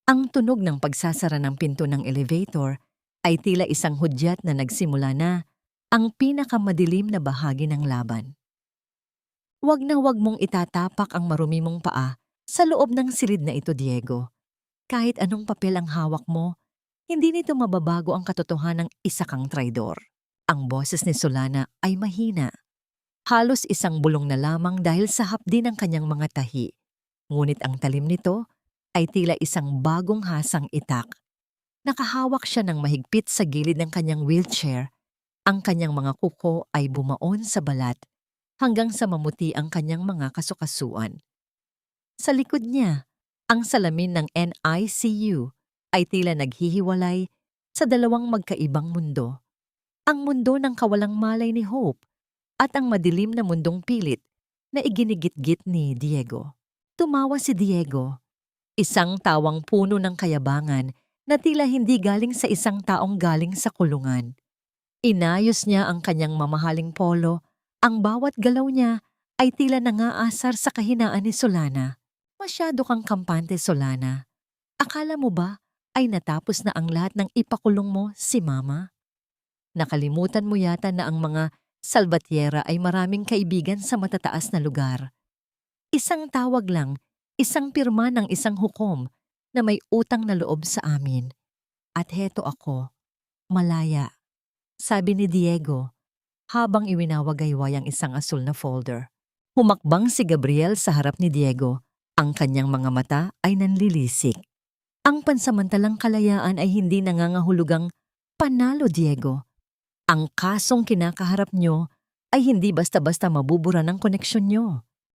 Ang tunog ng pagsasara ng pinto ng elevator ay tila isang hudyat na nagsimula na ang pinakamadilim na bahagi ng laban. Huwag na huwag mong itatapak ang marumi mong paa sa loob ng silid na ito, Diego. Kahit anong papel ang hawak mo, hindi nito mababago ang katotohanang isa kang traidor. Ang boses ni Solana ay mahina. Halos isang bulong na lamang dahil sa hapdi ng kanyang mga tahi. Ngunit ang talim nito ay tila isang bagong hasang itak. Nakahawak siya ng mahigpit sa gilid ng kanyang wheelchair. Ang kanyang mga kuko ay bumaon sa balat hanggang sa mamuti ang kanyang mga kasukasuan. Sa likod niya, ang salamin ng NICU ay tila naghihiwalay sa dalawang magkaibang mundo. Ang mundo ng kawalang malay ni Hope at ang madilim na mundong pilit na iginigit-git ni Diego. Tumawa si Diego, isang tawang puno ng kayabangan na tila hindi galing sa isang taong galing sa kulungan. Inayos niya ang kanyang mamahaling polo, ang bawat galaw niya ay tila nangaasar sa kahinaan ni Solana. Masyado kang kampante, Solana. Akala mo ba ay natapos na ang lahat ng ipakulong mo si Mama? Nakalimutan mo yata na ang mga Salvatierra ay maraming kaibigan sa matataas na lugar. Isang tawag lang, isang pirma ng isang hukom na may utang na loob sa amin. At heto ako, malaya, sabi ni Diego habang iwinawagayway ang isang asul na folder. Humakbang si Gabriel sa harap ni Diego. Ang kanyang mga mata ay nanlilisik. Ang pansamantalang kalayaan ay hindi nangangahulugang panalo, Diego. Ang kasong kinakaharap nyo ay hindi basta-basta mabubura ng koneksyon nyo.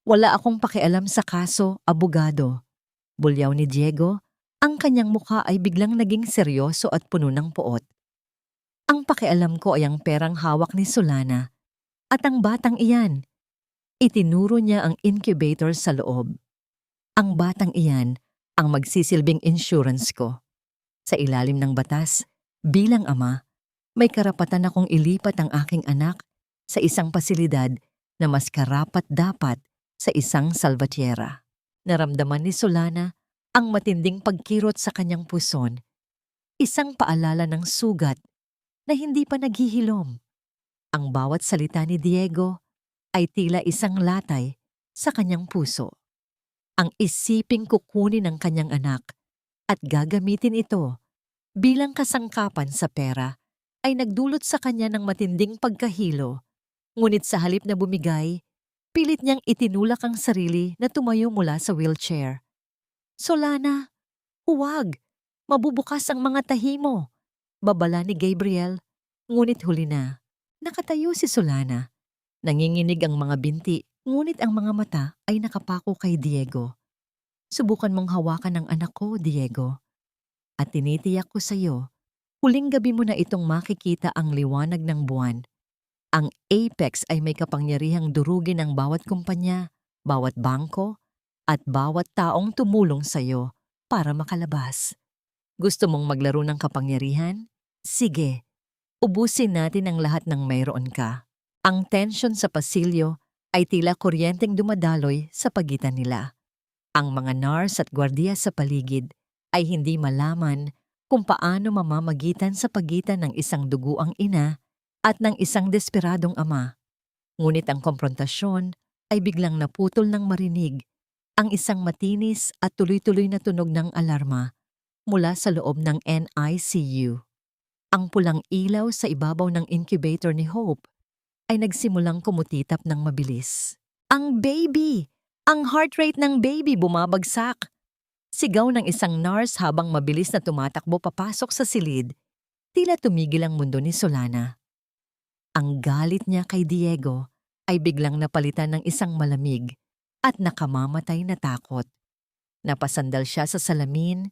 Wala akong pakialam sa kaso, abogado. Bulyaw ni Diego, ang kanyang mukha ay biglang naging seryoso at puno ng poot. Ang pakialam ko ay ang perang hawak ni Solana. At ang batang iyan, itinuro niya ang incubator sa loob. Ang batang iyan ang magsisilbing insurance ko. Sa ilalim ng batas, bilang ama, may karapatan akong ilipat ang aking anak sa isang pasilidad na mas karapat-dapat sa isang Salvatierra. Naramdaman ni Solana ang matinding pagkirot sa kanyang puson, isang paalala ng sugat na hindi pa naghihilom. Ang bawat salita ni Diego ay tila isang latay sa kanyang puso. Ang isiping kukunin ng kanyang anak at gagamitin ito bilang kasangkapan sa pera ay nagdulot sa kanya ng matinding pagkahilo. Ngunit sa halip na bumigay, pilit niyang itinulak ang sarili na tumayo mula sa wheelchair. Solana, huwag! Mabubukas ang mga tahi mo! Babala ni Gabriel, ngunit huli na. Nakatayo si Solana. Nanginginig ang mga binti, ngunit ang mga mata ay nakapako kay Diego. Subukan mong hawakan ang anak ko, Diego. At tinitiyak ko sa iyo, huling gabi mo na itong makikita ang liwanag ng buwan. Ang Apex ay may kapangyarihang durugin ang bawat kumpanya, bawat bangko, at bawat taong tumulong sa iyo para makalabas. Gusto mong maglaro ng kapangyarihan? Sige, ubusin natin ang lahat ng mayroon ka. Ang tensyon sa pasilyo ay tila kuryenteng dumadaloy sa pagitan nila. Ang mga nurse at gwardiya sa paligid ay hindi malaman kung paano mamamagitan sa pagitan ng isang duguang ina at ng isang desperadong ama. Ngunit ang komprontasyon ay biglang naputol ng marinig ang isang matinis at tuloy-tuloy na tunog ng alarma mula sa loob ng NICU. Ang pulang ilaw sa ibabaw ng incubator ni Hope ay nagsimulang kumutitap ng mabilis. Ang baby! Ang heart rate ng baby bumabagsak! Sigaw ng isang nurse habang mabilis na tumatakbo papasok sa silid. Tila tumigil ang mundo ni Solana. Ang galit niya kay Diego ay biglang napalitan ng isang malamig at nakamamatay na takot. Napasandal siya sa salamin,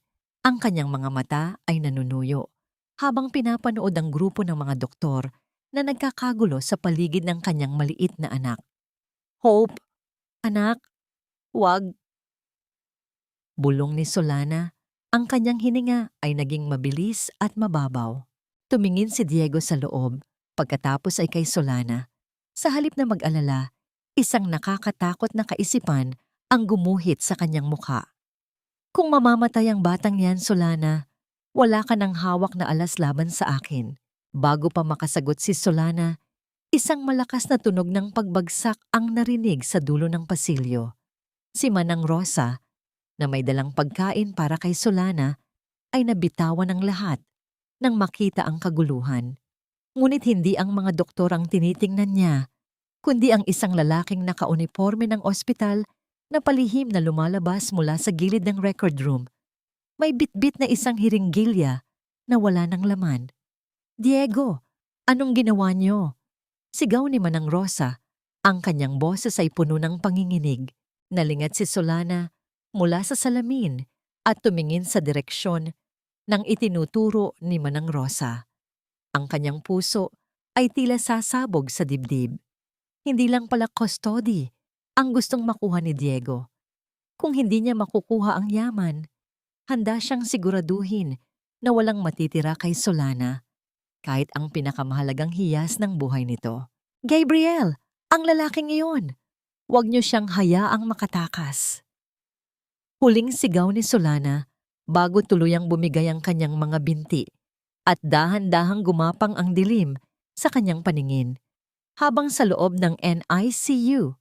ang kanyang mga mata ay nanunuyo habang pinapanood ang grupo ng mga doktor na nagkakagulo sa paligid ng kanyang maliit na anak. Hope, anak, wag. Bulong ni Solana, ang kanyang hininga ay naging mabilis at mababaw. Tumingin si Diego sa loob, pagkatapos ay kay Solana. Sa halip na mag-alala, isang nakakatakot na kaisipan ang gumuhit sa kanyang mukha. Kung mamamatay ang batang yan, Solana, wala ka ng hawak na alas laban sa akin. Bago pa makasagot si Solana, isang malakas na tunog ng pagbagsak ang narinig sa dulo ng pasilyo. Si Manang Rosa, na may dalang pagkain para kay Solana, ay nabitawan ng lahat nang makita ang kaguluhan. Ngunit hindi ang mga doktor ang tinitingnan niya, kundi ang isang lalaking nakauniforme ng ospital na palihim na lumalabas mula sa gilid ng record room. May bitbit na isang hiringgilya na wala ng laman. "Diego, anong ginawa niyo?" Sigaw ni Manang Rosa. Ang kanyang boses ay puno ng panginginig. Nalingat si Solana mula sa salamin at tumingin sa direksyon ng itinuturo ni Manang Rosa. Ang kanyang puso ay tila sasabog sa dibdib. Hindi lang pala custody ang gustong makuha ni Diego. Kung hindi niya makukuha ang yaman, handa siyang siguraduhin na walang matitira kay Solana, kahit ang pinakamahalagang hiyas ng buhay nito. "Gabriel, ang lalaking iyon! Huwag niyo siyang hayaang makatakas." Huling sigaw ni Solana bago tuluyang bumigay ang kanyang mga binti at dahan-dahang gumapang ang dilim sa kanyang paningin. Habang sa loob ng NICU,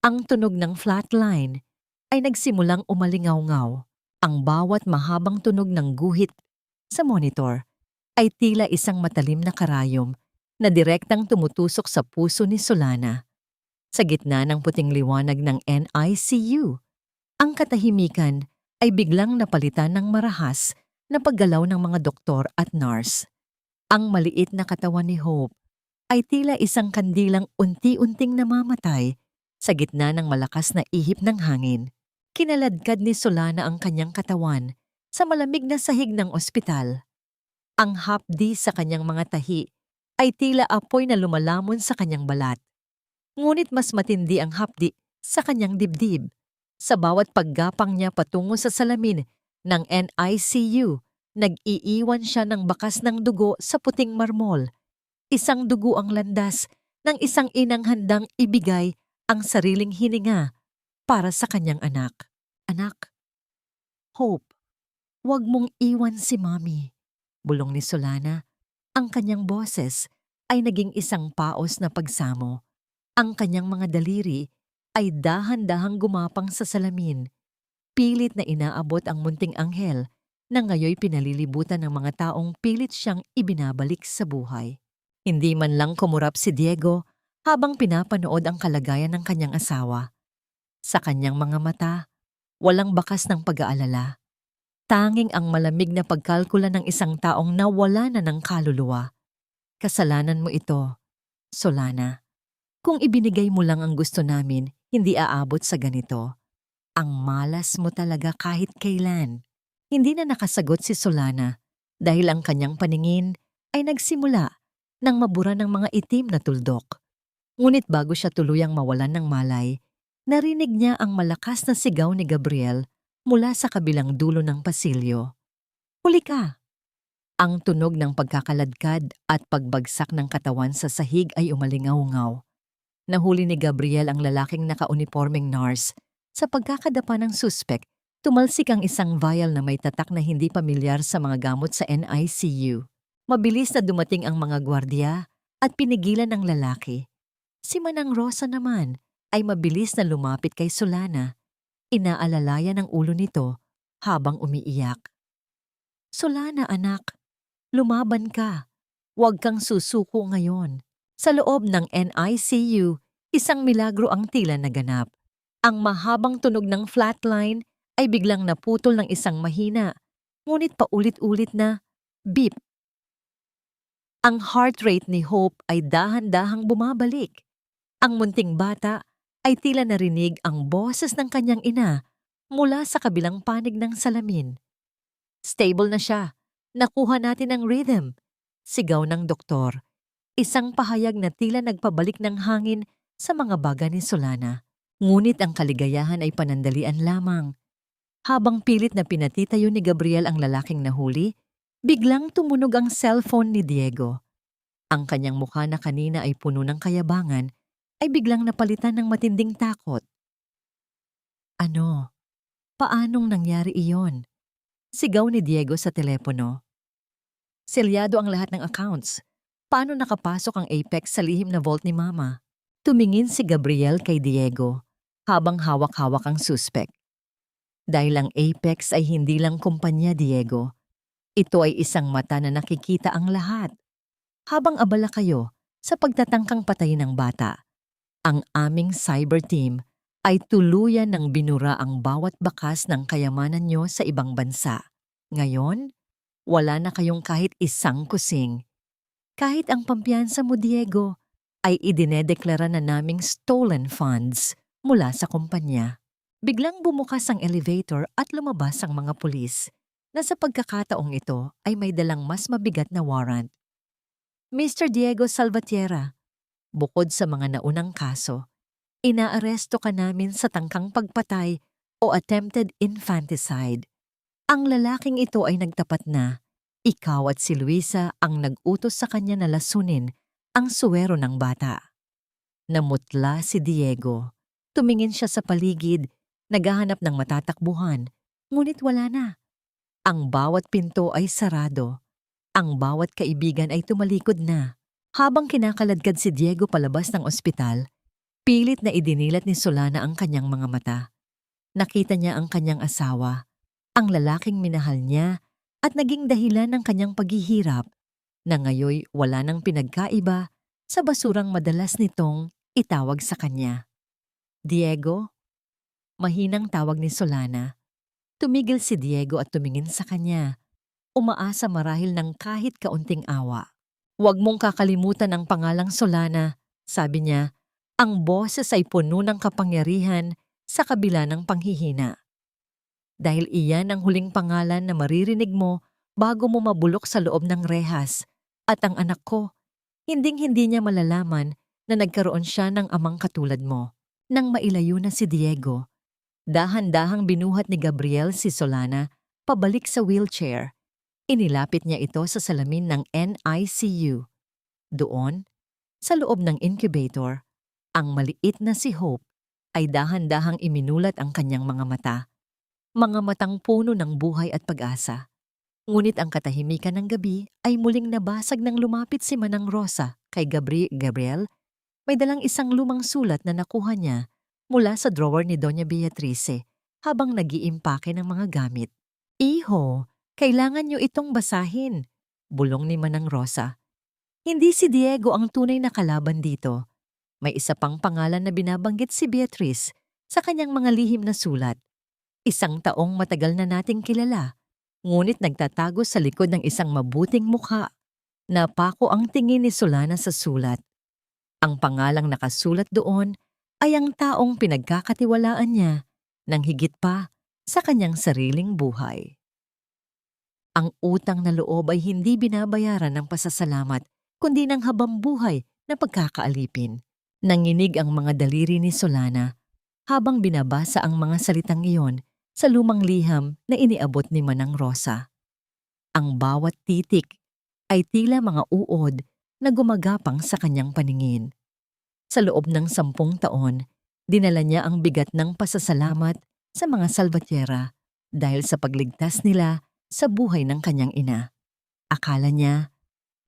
ang tunog ng flatline ay nagsimulang umalingaw-ngaw. Ang bawat mahabang tunog ng guhit sa monitor ay tila isang matalim na karayom na direktang tumutusok sa puso ni Solana. Sa gitna ng puting liwanag ng NICU, ang katahimikan ay biglang napalitan ng marahas na paggalaw ng mga doktor at nurse. Ang maliit na katawan ni Hope ay tila isang kandilang unti-unting namamatay sa gitna ng malakas na ihip ng hangin. Kinaladkad ni Solana ang kanyang katawan sa malamig na sahig ng ospital. Ang hapdi sa kanyang mga tahi ay tila apoy na lumalamon sa kanyang balat. Ngunit mas matindi ang hapdi sa kanyang dibdib. Sa bawat paggapang niya patungo sa salamin ng NICU, nag-iiwan siya ng bakas ng dugo sa puting marmol. Isang dugo ang landas ng isang inang handang ibigay ang sariling hininga para sa kanyang anak. "Anak, Hope, huwag mong iwan si Mommy," bulong ni Solana. Ang kanyang boses ay naging isang paos na pagsamo. Ang kanyang mga daliri ay dahan-dahang gumapang sa salamin. Pilit na inaabot ang munting anghel na ngayoy pinalilibutan ng mga taong pilit siyang ibinabalik sa buhay. Hindi man lang kumurap si Diego habang pinapanood ang kalagayan ng kanyang asawa. Sa kanyang mga mata, walang bakas ng pag-aalala. Tanging ang malamig na pagkalkula ng isang taong nawala na ng kaluluwa. "Kasalanan mo ito, Solana. Kung ibinigay mo lang ang gusto namin, hindi aabot sa ganito. Ang malas mo talaga kahit kailan." Hindi na nakasagot si Solana dahil ang kanyang paningin ay nagsimula nang mabura ng mga itim na tuldok. Ngunit bago siya tuluyang mawalan ng malay, narinig niya ang malakas na sigaw ni Gabriel mula sa kabilang dulo ng pasilyo. "Huli ka!" Ang tunog ng pagkakaladkad at pagbagsak ng katawan sa sahig ay umalingaw-ngaw. Nahuli ni Gabriel ang lalaking nakaunipormeng nurse. Sa pagkakadapa ng suspek, tumalsik ang isang vial na may tatak na hindi pamilyar sa mga gamot sa NICU. Mabilis na dumating ang mga gwardiya at pinigilan ng lalaki. Si Manang Rosa naman ay mabilis na lumapit kay Solana. Inaalalayan ang ulo nito habang umiiyak. "Solana, anak, lumaban ka. Huwag kang susuko ngayon." Sa loob ng NICU, isang milagro ang tila naganap. Ang mahabang tunog ng flatline ay biglang naputol ng isang mahina, ngunit paulit-ulit na beep. Ang heart rate ni Hope ay dahan-dahang bumabalik. Ang munting bata ay tila narinig ang boses ng kanyang ina mula sa kabilang panig ng salamin. "Stable na siya. Nakuha natin ang rhythm," sigaw ng doktor. Isang pahayag na tila nagpabalik ng hangin sa mga baga ni Solana. Ngunit ang kaligayahan ay panandalian lamang. Habang pilit na pinatitayo ni Gabriel ang lalaking nahuli, biglang tumunog ang cellphone ni Diego. Ang kanyang mukha na kanina ay puno ng kayabangan ay biglang napalitan ng matinding takot. "Ano? Paanong nangyari iyon? Sigaw ni Diego sa telepono. Selyado ang lahat ng accounts. Paano nakapasok ang Apex sa lihim na vault ni Mama? Tumingin si Gabriel kay Diego habang hawak-hawak ang suspect. Dahil ang Apex ay hindi lang kumpanya, Diego. Ito ay isang mata na nakikita ang lahat. Habang abala kayo sa pagtatangkang patayin ng bata, ang aming cyber team ay tuluyan ng binura ang bawat bakas ng kayamanan nyo sa ibang bansa. Ngayon, wala na kayong kahit isang kusing. Kahit ang pampiyansa mo, Diego, ay idinedeklara na naming stolen funds mula sa kumpanya. Biglang bumukas ang elevator at lumabas ang mga pulis na sa pagkakataong ito ay may dalang mas mabigat na warrant. Mr. Diego Salvatierra, bukod sa mga naunang kaso, inaaresto ka namin sa tangkang pagpatay o attempted infanticide. Ang lalaking ito ay nagtapat na ikaw at si Luisa ang nag-utos sa kanya na lasunin ang suwero ng bata. Namutla si Diego. Tumingin siya sa paligid, naghahanap ng matatakbuhan, ngunit wala na. Ang bawat pinto ay sarado. Ang bawat kaibigan ay tumalikod na. Habang kinakaladkad si Diego palabas ng ospital, pilit na idinilat ni Solana ang kanyang mga mata. Nakita niya ang kanyang asawa, ang lalaking minahal niya at naging dahilan ng kanyang paghihirap na ngayoy wala nang pinagkaiba sa basurang madalas nitong itawag sa kanya. Diego? Mahinang tawag ni Solana. Tumigil si Diego at tumingin sa kanya. Umaasa marahil ng kahit kaunting awa. Huwag mong kakalimutan ang pangalang Solana, sabi niya. Ang boses ay puno ng kapangyarihan sa kabila ng panghihina. Dahil iyan ang huling pangalan na maririnig mo bago mo mabulok sa loob ng rehas. At ang anak ko, hinding-hindi niya malalaman na nagkaroon siya ng amang katulad mo. Nang mailayo na si Diego, dahan-dahang binuhat ni Gabriel si Solana pabalik sa wheelchair. Inilapit niya ito sa salamin ng NICU. Doon, sa loob ng incubator, ang maliit na si Hope ay dahan-dahang iminulat ang kanyang mga mata. Mga matang puno ng buhay at pag-asa. Ngunit ang katahimikan ng gabi ay muling nabasag nang lumapit si Manang Rosa kay Gabriel. May dalang isang lumang sulat na nakuha niya mula sa drawer ni Doña Beatrice habang nag-iimpake ng mga gamit. Iho, kailangan niyo itong basahin, bulong ni Manang Rosa. Hindi si Diego ang tunay na kalaban dito. May isa pang pangalan na binabanggit si Beatrice sa kanyang mga lihim na sulat. Isang taong matagal na nating kilala, ngunit nagtatago sa likod ng isang mabuting mukha. Napako ang tingin ni Solana sa sulat. Ang pangalang nakasulat doon ay ang taong pinagkakatiwalaan niya ng higit pa sa kanyang sariling buhay. Ang utang na loob ay hindi binabayaran ng pasasalamat, kundi ng habambuhay na pagkakaalipin. Nanginig ang mga daliri ni Solana habang binabasa ang mga salitang iyon sa lumang liham na iniabot ni Manang Rosa. Ang bawat titik ay tila mga uod na gumagapang sa kanyang paningin. Sa loob ng 10 taon, dinala niya ang bigat ng pasasalamat sa mga Salvatierra dahil sa pagligtas nila sa buhay ng kanyang ina. Akala niya,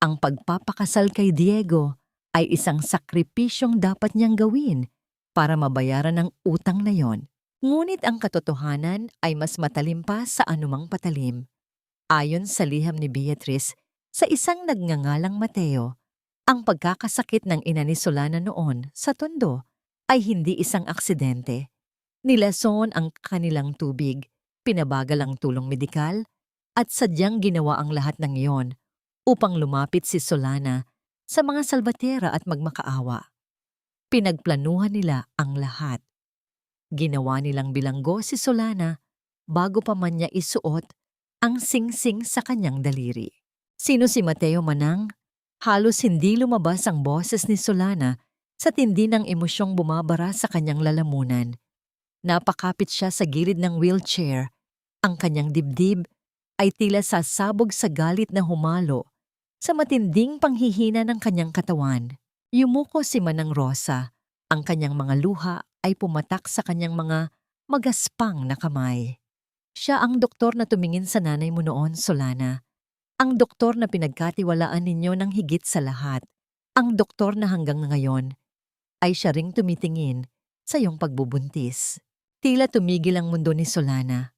ang pagpapakasal kay Diego ay isang sakripisyong dapat niyang gawin para mabayaran ang utang na yon. Ngunit ang katotohanan ay mas matalim pa sa anumang patalim. Ayon sa liham ni Beatrice, sa isang nagngangalang Mateo, ang pagkakasakit ng ina ni Solana noon sa tondo ay hindi isang aksidente. Nilason ang kanilang tubig, pinabagal ang tulong medikal, at sadyang ginawa ang lahat ng iyon upang lumapit si Solana sa mga Salvatierra at magmakaawa. Pinagplanuhan nila ang lahat. Ginawa nilang bilanggo si Solana bago pa man niya isuot ang singsing sa kanyang daliri. Sino si Mateo, Manang? Halos hindi lumabas ang boses ni Solana sa tindi ng emosyong bumabara sa kanyang lalamunan. Napakapit siya sa gilid ng wheelchair. Ang kanyang dibdib ay tila sasabog sa galit na humalo sa matinding panghihina ng kanyang katawan. Yumuko si Manang Rosa. Ang kanyang mga luha ay pumatak sa kanyang mga magaspang na kamay. Siya ang doktor na tumingin sa nanay mo noon, Solana. Ang doktor na pinagkatiwalaan ninyo ng higit sa lahat. Ang doktor na hanggang ngayon ay siya ring tumitingin sa iyong pagbubuntis. Tila tumigil ang mundo ni Solana.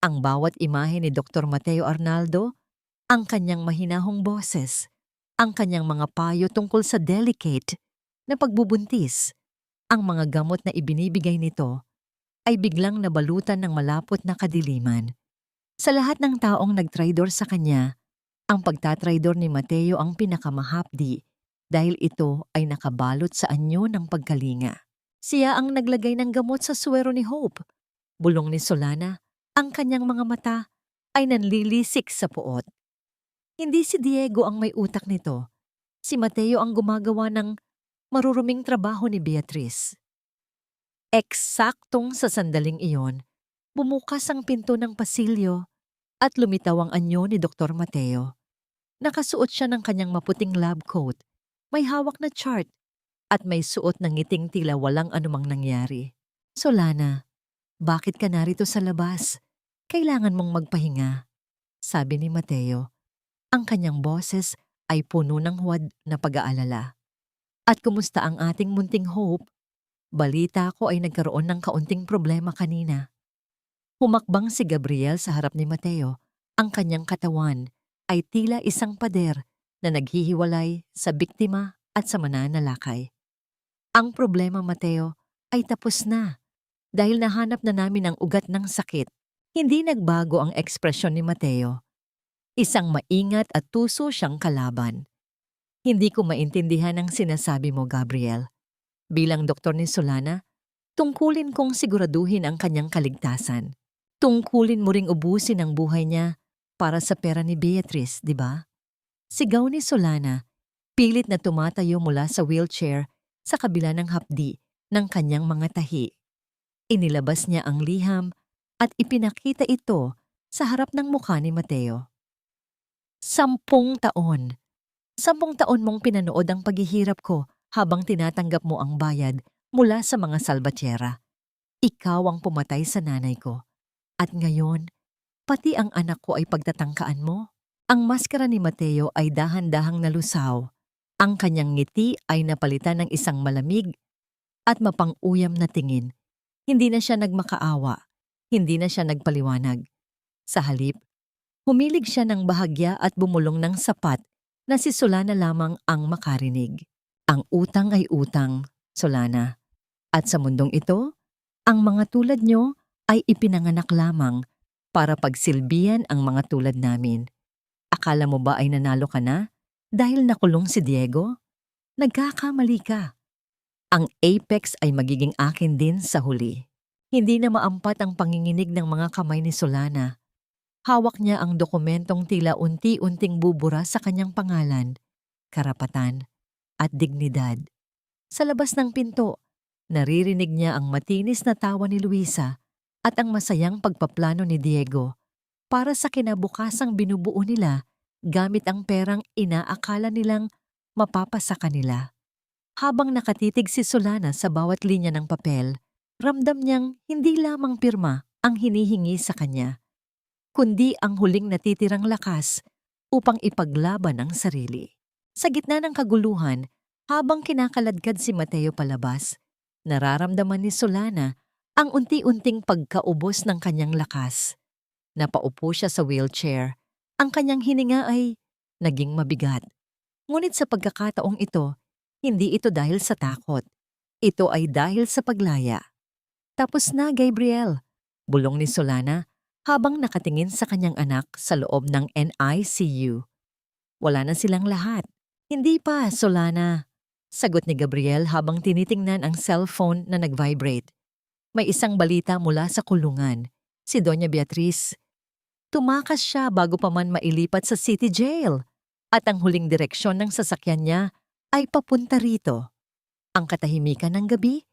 Ang bawat imahe ni Dr. Mateo Arnaldo, ang kanyang mahinahong boses, ang kanyang mga payo tungkol sa delicate na pagbubuntis, ang mga gamot na ibinibigay nito, ay biglang nabalutan ng malapot na kadiliman. Sa lahat ng taong nagtraidor sa kanya, ang pagtatraidor ni Mateo ang pinakamahapdi dahil ito ay nakabalot sa anyo ng pagkalinga. Siya ang naglagay ng gamot sa suwero ni Hope. Bulong ni Solana, ang kanyang mga mata ay nanlilisik sa puot. Hindi si Diego ang may utak nito. Si Mateo ang gumagawa ng maruruming trabaho ni Beatrice. Eksaktong sa sandaling iyon, bumukas ang pinto ng pasilyo at lumitaw ang anyo ni Dr. Mateo. Nakasuot siya ng kanyang maputing lab coat, may hawak na chart, at may suot ng ngiting tila walang anumang nangyari. Solana, bakit ka narito sa labas? Kailangan mong magpahinga, sabi ni Mateo. Ang kanyang boses ay puno ng huwad na pag-aalala. At kumusta ang ating munting Hope? Balita ko ay nagkaroon ng kaunting problema kanina. Humakbang si Gabriel sa harap ni Mateo. Ang kanyang katawan ay tila isang pader na naghihiwalay sa biktima at sa mananalakay. Ang problema, Mateo, ay tapos na dahil nahanap na namin ang ugat ng sakit. Hindi nagbago ang ekspresyon ni Mateo. Isang maingat at tuso siyang kalaban. Hindi ko maintindihan ang sinasabi mo, Gabriel. Bilang doktor ni Solana, tungkulin kong siguraduhin ang kanyang kaligtasan. Tungkulin mo ring ubusin ang buhay niya para sa pera ni Beatrice, di ba? Sigaw ni Solana, pilit na tumatayo mula sa wheelchair sa kabila ng hapdi ng kanyang mga tahi. Inilabas niya ang liham at ipinakita ito sa harap ng mukha ni Mateo. 10 taon. 10 taon mong pinanood ang paghihirap ko habang tinatanggap mo ang bayad mula sa mga salbatyera. Ikaw ang pumatay sa nanay ko. At ngayon, pati ang anak ko ay pagtatangkaan mo. Ang maskara ni Mateo ay dahan-dahang nalusaw. Ang kanyang ngiti ay napalitan ng isang malamig at mapang-uyam na tingin. Hindi na siya nagmakaawa. Hindi na siya nagpaliwanag. Sa halip, humilig siya ng bahagya at bumulong ng sapat na si Solana lamang ang makarinig. Ang utang ay utang, Solana. At sa mundong ito, ang mga tulad nyo ay ipinanganak lamang para pagsilbihan ang mga tulad namin. Akala mo ba ay nanalo ka na dahil nakulong si Diego? Nagkakamali ka. Ang apex ay magiging akin din sa huli. Hindi na maampat ang panginginig ng mga kamay ni Solana. Hawak niya ang dokumentong tila unti-unting bubura sa kanyang pangalan, karapatan, at dignidad. Sa labas ng pinto, naririnig niya ang matinis na tawa ni Luisa at ang masayang pagpaplano ni Diego para sa kinabukasang binubuo nila gamit ang perang inaakala nilang mapapasa kanila. Habang nakatitig si Solana sa bawat linya ng papel, ramdam niyang hindi lamang pirma ang hinihingi sa kanya, kundi ang huling natitirang lakas upang ipaglaban ang sarili. Sa gitna ng kaguluhan, habang kinakaladkad si Mateo palabas, nararamdaman ni Solana ang unti-unting pagkaubos ng kanyang lakas. Napaupo siya sa wheelchair. Ang kanyang hininga ay naging mabigat. Ngunit sa pagkakataong ito, hindi ito dahil sa takot. Ito ay dahil sa paglaya. Tapos na, Gabriel, bulong ni Solana habang nakatingin sa kanyang anak sa loob ng NICU. Wala na silang lahat. Hindi pa, Solana, sagot ni Gabriel habang tinitingnan ang cellphone na nag-vibrate. May isang balita mula sa kulungan, si Doña Beatriz. Tumakas siya bago pa man mailipat sa city jail at ang huling direksyon ng sasakyan niya ay papunta rito. Ang katahimikan ng gabi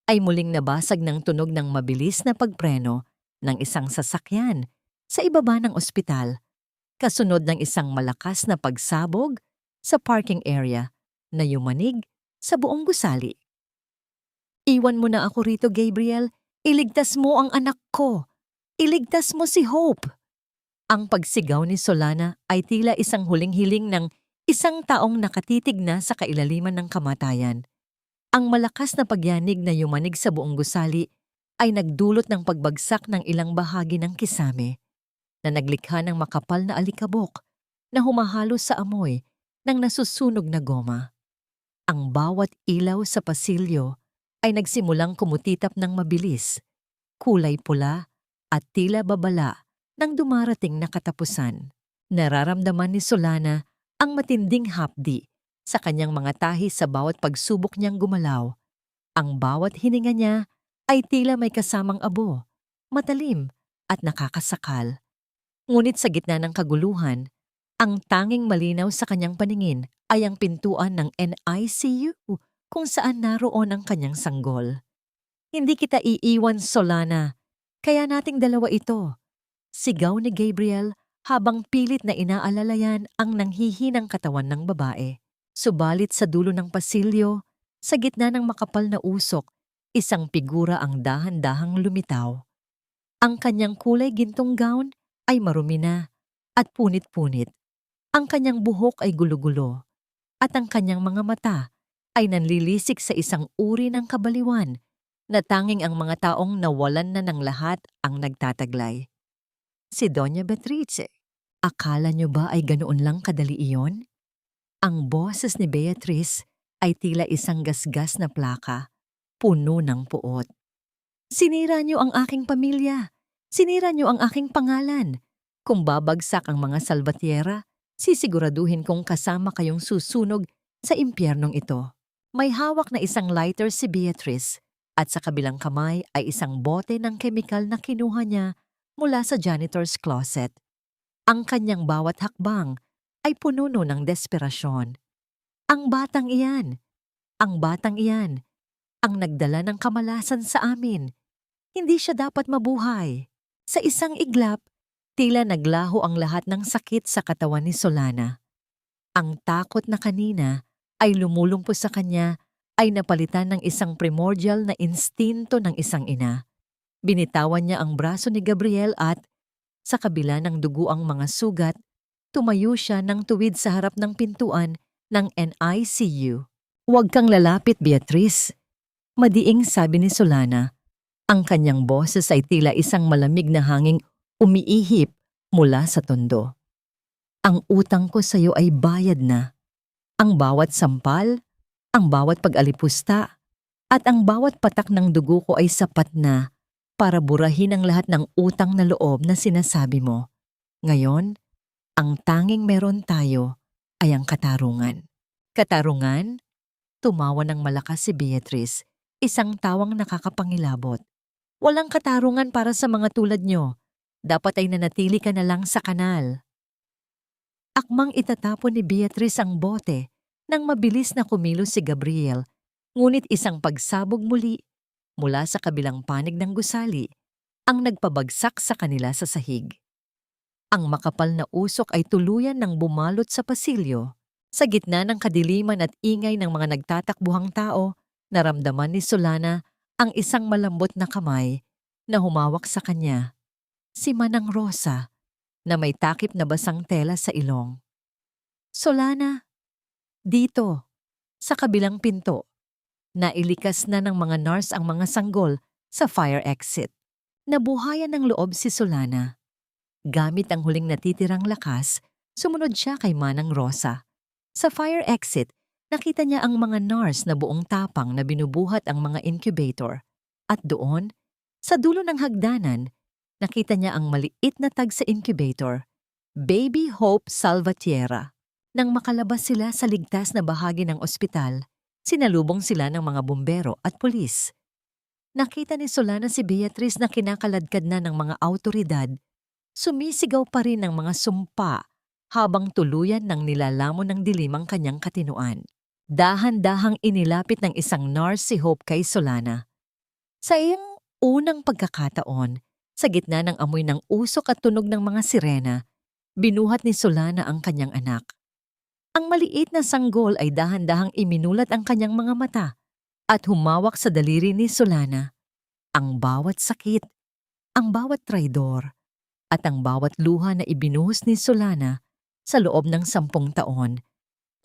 ay muling nabasag ng tunog ng mabilis na pagpreno ng isang sasakyan sa ibaba ng ospital, kasunod ng isang malakas na pagsabog sa parking area na yumanig sa buong gusali. Iwan mo na ako rito, Gabriel. Iligtas mo ang anak ko. Iligtas mo si Hope! Ang pagsigaw ni Solana ay tila isang huling hiling ng isang taong nakatitig na sa kailaliman ng kamatayan. Ang malakas na pagyanig na yumanig sa buong gusali ay nagdulot ng pagbagsak ng ilang bahagi ng kisame na naglikha ng makapal na alikabok na humahalo sa amoy ng nasusunog na goma. Ang bawat ilaw sa pasilyo ay nagsimulang kumutitap ng mabilis, kulay pula at tila babala ng dumarating na katapusan. Nararamdaman ni Solana ang matinding hapdi sa kanyang mga tahi sa bawat pagsubok niyang gumalaw. Ang bawat hininga niya ay tila may kasamang abo, matalim at nakakasakal. Ngunit sa gitna ng kaguluhan, ang tanging malinaw sa kanyang paningin ay ang pintuan ng NICU kung saan naroon ang kanyang sanggol. Hindi kita iiwan, Solana. Kaya nating dalawa ito. Sigaw ni Gabriel habang pilit na inaalalayan ang nanghihinang katawan ng babae. Subalit sa dulo ng pasilyo, sa gitna ng makapal na usok, isang figura ang dahan-dahang lumitaw. Ang kanyang kulay gintong gown ay marumi na at punit-punit. Ang kanyang buhok ay gulo-gulo at ang kanyang mga mata ay nanlilisik sa isang uri ng kabaliwan na tanging ang mga taong nawalan na ng lahat ang nagtataglay. Si Doña Beatrice. Akala niyo ba ay ganoon lang kadali iyon? Ang boses ni Beatrice ay tila isang gasgas na plaka, puno ng puot. Sinira niyo ang aking pamilya. Sinira niyo ang aking pangalan. Kung babagsak ang mga Salvatierra, sisiguraduhin kong kasama kayong susunog sa impyernong ito. May hawak na isang lighter si Beatrice at sa kabilang kamay ay isang bote ng kemikal na kinuha niya mula sa janitor's closet. Ang kanyang bawat hakbang ay pununo ng desperasyon. Ang batang iyan, ang nagdala ng kamalasan sa amin. Hindi siya dapat mabuhay. Sa isang iglap, tila naglaho ang lahat ng sakit sa katawan ni Solana. Ang takot na kanina ay lumulumpo sa kanya ay napalitan ng isang primordial na instinto ng isang ina. Binitawan niya ang braso ni Gabriel at, sa kabila ng duguang mga sugat, tumayo siya ng tuwid sa harap ng pintuan ng NICU. Huwag kang lalapit, Beatrice. Madiing sabi ni Solana. Ang kanyang boses ay tila isang malamig na hanging umiihip mula sa tondo. Ang utang ko sa iyo ay bayad na. Ang bawat sampal, ang bawat pag-alipusta, at ang bawat patak ng dugo ko ay sapat na para burahin ang lahat ng utang na loob na sinasabi mo. Ngayon, ang tanging meron tayo ay ang katarungan. Katarungan? Tumawa ng malakas si Beatrice, isang tawang nakakapangilabot. Walang katarungan para sa mga tulad nyo. Dapat ay nanatili ka na lang sa kanal. Akmang itatapon ni Beatrice ang bote nang mabilis na kumilos si Gabriel, ngunit isang pagsabog muli mula sa kabilang panig ng gusali ang nagpabagsak sa kanila sa sahig. Ang makapal na usok ay tuluyan ng bumalot sa pasilyo. Sa gitna ng kadiliman at ingay ng mga nagtatakbuhang tao, naramdaman ni Solana ang isang malambot na kamay na humawak sa kanya. Si Manang Rosa, na may takip na basang tela sa ilong. Solana, dito, sa kabilang pinto. Nailikas na ng mga nurse ang mga sanggol sa fire exit. Nabuhayan ng loob si Solana. Gamit ang huling natitirang lakas, sumunod siya kay Manang Rosa. Sa fire exit, nakita niya ang mga nurse na buong tapang na binubuhat ang mga incubator. At doon, sa dulo ng hagdanan, nakita niya ang maliit na tag sa incubator, Baby Hope Salvatierra. Nang makalabas sila sa ligtas na bahagi ng ospital, sinalubong sila ng mga bumbero at pulis. Nakita ni Solana si Beatrice na kinakaladkad na ng mga awtoridad. Sumisigaw pa rin ng mga sumpa habang tuluyan ng nilalamon ng dilim ang kanyang katinuan. Dahan-dahang inilapit ng isang nurse si Hope kay Solana. Sa iyang unang pagkakataon, sa gitna ng amoy ng usok at tunog ng mga sirena, binuhat ni Solana ang kanyang anak. Ang maliit na sanggol ay dahan-dahang iminulat ang kanyang mga mata at humawak sa daliri ni Solana. Ang bawat sakit, ang bawat traidor at ang bawat luha na ibinuhos ni Solana sa loob ng 10 taon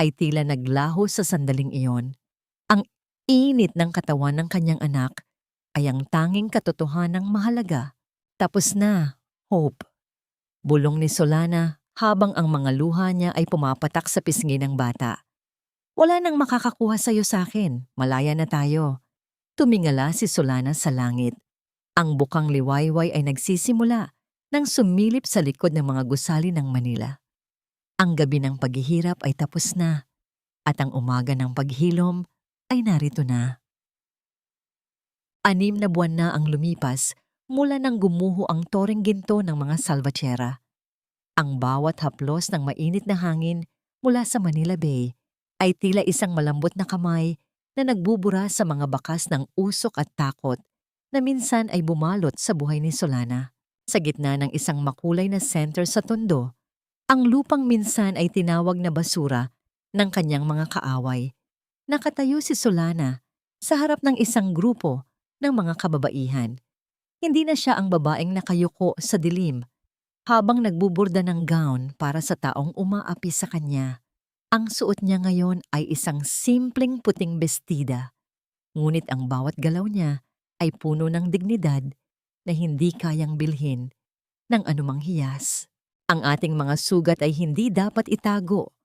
ay tila naglaho sa sandaling iyon. Ang init ng katawan ng kanyang anak ay ang tanging katotohanang mahalaga. Tapos na, Hope. Bulong ni Solana habang ang mga luha niya ay pumapatak sa pisngi ng bata. Wala nang makakakuha sa'yo sa'kin, malaya na tayo. Tumingala si Solana sa langit. Ang bukang liwayway ay nagsisimula nang sumilip sa likod ng mga gusali ng Manila. Ang gabi ng paghihirap ay tapos na at ang umaga ng paghilom ay narito na. 6 na buwan na ang lumipas mula nang gumuho ang toreng ginto ng mga salvatierra. Ang bawat haplos ng mainit na hangin mula sa Manila Bay ay tila isang malambot na kamay na nagbubura sa mga bakas ng usok at takot na minsan ay bumalot sa buhay ni Solana. Sa gitna ng isang makulay na center sa Tondo, ang lupang minsan ay tinawag na basura ng kanyang mga kaaway. Nakatayo si Solana sa harap ng isang grupo ng mga kababaihan. Hindi na siya ang babaeng nakayuko sa dilim habang nagbuburda ng gown para sa taong umaapi sa kanya. Ang suot niya ngayon ay isang simpleng puting bestida, ngunit ang bawat galaw niya ay puno ng dignidad na hindi kayang bilhin ng anumang hiyas. Ang ating mga sugat ay hindi dapat itago.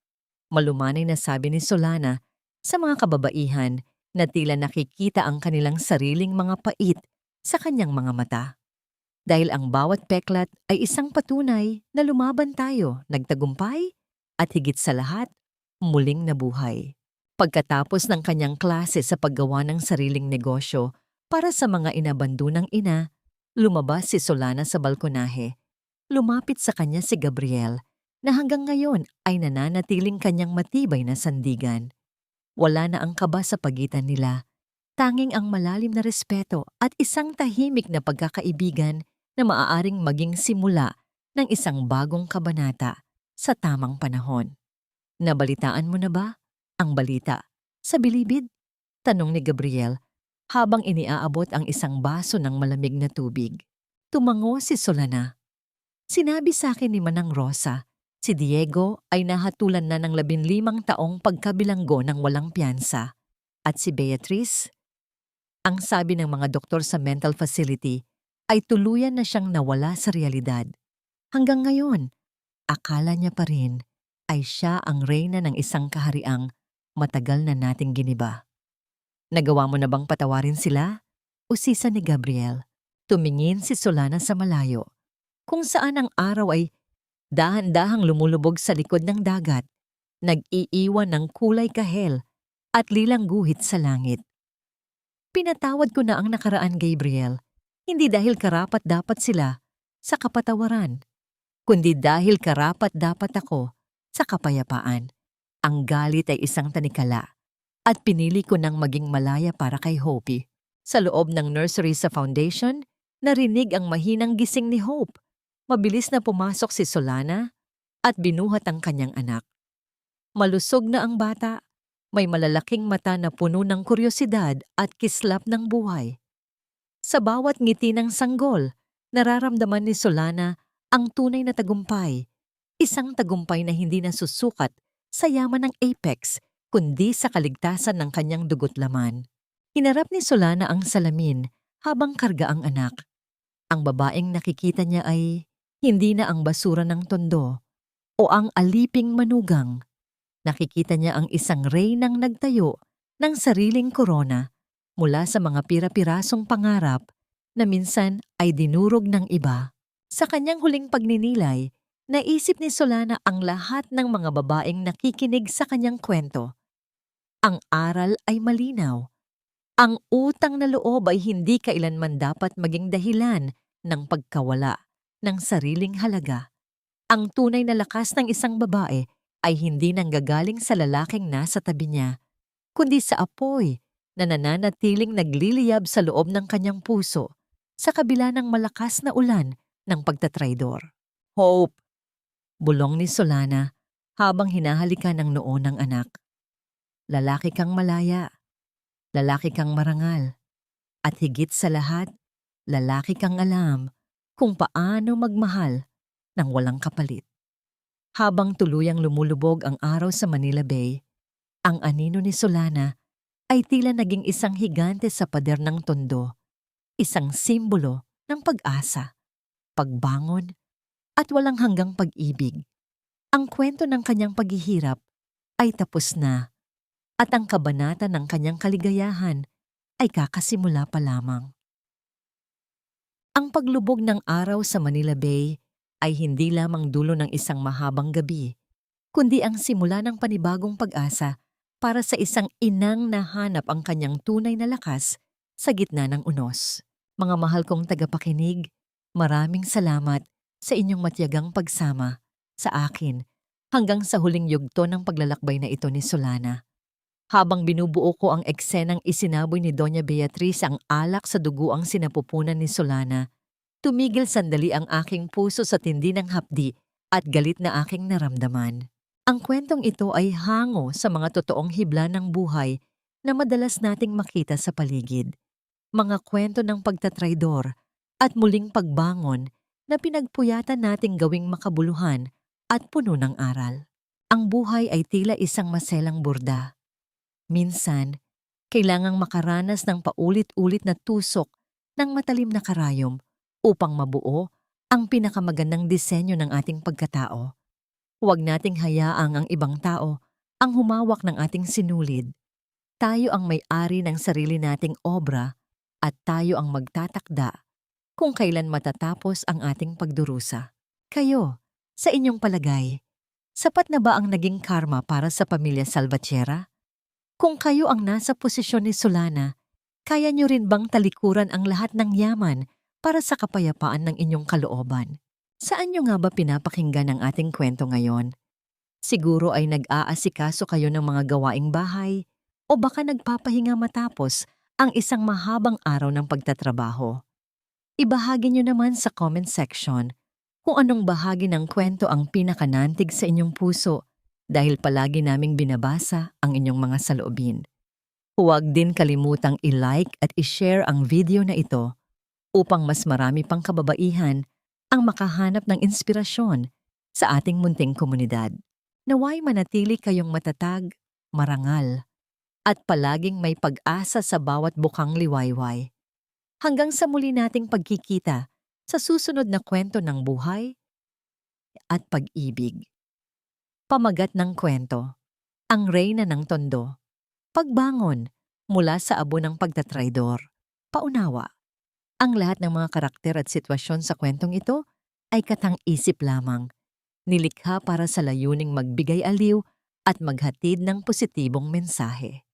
Malumanay na sabi ni Solana sa mga kababaihan na tila nakikita ang kanilang sariling mga pait sa kanyang mga mata. Dahil ang bawat peklat ay isang patunay na lumaban tayo, nagtagumpay, at higit sa lahat, muling nabuhay. Pagkatapos ng kanyang klase sa paggawa ng sariling negosyo para sa mga inabandunang ina, lumabas si Solana sa balkonahe. Lumapit sa kanya si Gabriel na hanggang ngayon ay nananatiling kanyang matibay na sandigan. Wala na ang kaba sa pagitan nila, tanging ang malalim na respeto at isang tahimik na pagkakaibigan na maaaring maging simula ng isang bagong kabanata sa tamang panahon. Nabalitaan mo na ba ang balita sa bilibid? Tanong ni Gabriel habang iniaabot ang isang baso ng malamig na tubig. Tumango si Solana. Sinabi sa akin ni Manang Rosa, si Diego ay nahatulan na ng 15 taong pagkabilanggo ng walang piyansa. At si Beatrice, ang sabi ng mga doktor sa mental facility, ay tuluyan na siyang nawala sa realidad. Hanggang ngayon, akala niya pa rin ay siya ang reyna ng isang kahariang matagal na nating giniba. Nagawa mo na bang patawarin sila? Usisa ni Gabriel. Tumingin si Solana sa malayo, kung saan ang araw ay dahan-dahang lumulubog sa likod ng dagat, nag-iiwan ng kulay kahel at lilang guhit sa langit. Pinatawad ko na ang nakaraan, Gabriel, hindi dahil karapat-dapat sila sa kapatawaran, kundi dahil karapat-dapat ako sa kapayapaan. Ang galit ay isang tanikala at pinili ko nang maging malaya para kay Hope. Sa loob ng nursery sa foundation, narinig ang mahinang gising ni Hope. Mabilis na pumasok si Solana at binuhat ang kanyang anak. Malusog na ang bata, may malalaking mata na puno ng kuryosidad at kislap ng buhay. Sa bawat ngiti ng sanggol, nararamdaman ni Solana ang tunay na tagumpay, isang tagumpay na hindi nasusukat sa yaman ng apex, kundi sa kaligtasan ng kanyang dugo't laman. Hinarap ni Solana ang salamin habang karga ang anak. Ang babaeng nakikita niya ay hindi na ang basura ng Tondo o ang aliping manugang. Nakikita niya ang isang reynang nagtayo ng sariling korona mula sa mga pira-pirasong pangarap na minsan ay dinurog ng iba. Sa kanyang huling pagninilay, naisip ni Solana ang lahat ng mga babaeng nakikinig sa kanyang kwento. Ang aral ay malinaw. Ang utang na loob ay hindi kailanman dapat maging dahilan ng pagkawala ng sariling halaga. Ang tunay na lakas ng isang babae ay hindi nanggagaling sa lalaking nasa tabi niya, kundi sa apoy na nananatiling nagliliyab sa loob ng kanyang puso sa kabila ng malakas na ulan ng pagtatraidor. Hope! Bulong ni Solana habang hinahalikan ng noo ng anak. Lalaki kang malaya, lalaki kang marangal, at higit sa lahat, lalaki kang alam kung paano magmahal ng walang kapalit. Habang tuluyang lumulubog ang araw sa Manila Bay, ang anino ni Solana ay tila naging isang higante sa pader ng tondo, isang simbolo ng pag-asa, pagbangon, at walang hanggang pag-ibig. Ang kwento ng kanyang paghihirap ay tapos na at ang kabanata ng kanyang kaligayahan ay kakasimula pa lamang. Ang paglubog ng araw sa Manila Bay ay hindi lamang dulo ng isang mahabang gabi, kundi ang simula ng panibagong pag-asa para sa isang inang nahanap ang kanyang tunay na lakas sa gitna ng unos. Mga mahal kong tagapakinig, maraming salamat sa inyong matiyagang pagsama sa akin hanggang sa huling yugto ng paglalakbay na ito ni Solana. Habang binubuo ko ang eksenang isinaboy ni Doña Beatriz ang alak sa dugo ang sinapupunan ni Solana, tumigil sandali ang aking puso sa tindi ng hapdi at galit na aking naramdaman. Ang kwentong ito ay hango sa mga totoong hibla ng buhay na madalas nating makita sa paligid. Mga kwento ng pagtatraydor at muling pagbangon na pinagpuyatan nating gawing makabuluhan at puno ng aral. Ang buhay ay tila isang maselang burda. Minsan, kailangang makaranas ng paulit-ulit na tusok ng matalim na karayom upang mabuo ang pinakamagandang disenyo ng ating pagkatao. Huwag nating hayaang ang ibang tao ang humawak ng ating sinulid. Tayo ang may-ari ng sarili nating obra at tayo ang magtatakda kung kailan matatapos ang ating pagdurusa. Kayo, sa inyong palagay, sapat na ba ang naging karma para sa pamilya Salvatierra? Kung kayo ang nasa posisyon ni Solana, kaya niyo rin bang talikuran ang lahat ng yaman para sa kapayapaan ng inyong kalooban? Saan niyo nga ba pinapakinggan ang ating kwento ngayon? Siguro ay nag-aasikaso kayo ng mga gawaing bahay o baka nagpapahinga matapos ang isang mahabang araw ng pagtatrabaho. Ibahagi niyo naman sa comment section kung anong bahagi ng kwento ang pinakanantig sa inyong puso dahil palagi naming binabasa ang inyong mga saloobin. Huwag din kalimutang i-like at i-share ang video na ito upang mas marami pang kababaihan ang makahanap ng inspirasyon sa ating munting komunidad. Naway manatili kayong matatag, marangal, at palaging may pag-asa sa bawat bukang liwayway. Hanggang sa muli nating pagkikita sa susunod na kwento ng buhay at pag-ibig. Pamagat ng kwento, ang reyna ng tondo. Pagbangon mula sa abo ng pagtatraydor. Paunawa, ang lahat ng mga karakter at sitwasyon sa kwentong ito ay katang-isip lamang, nilikha para sa layuning magbigay aliw at maghatid ng positibong mensahe.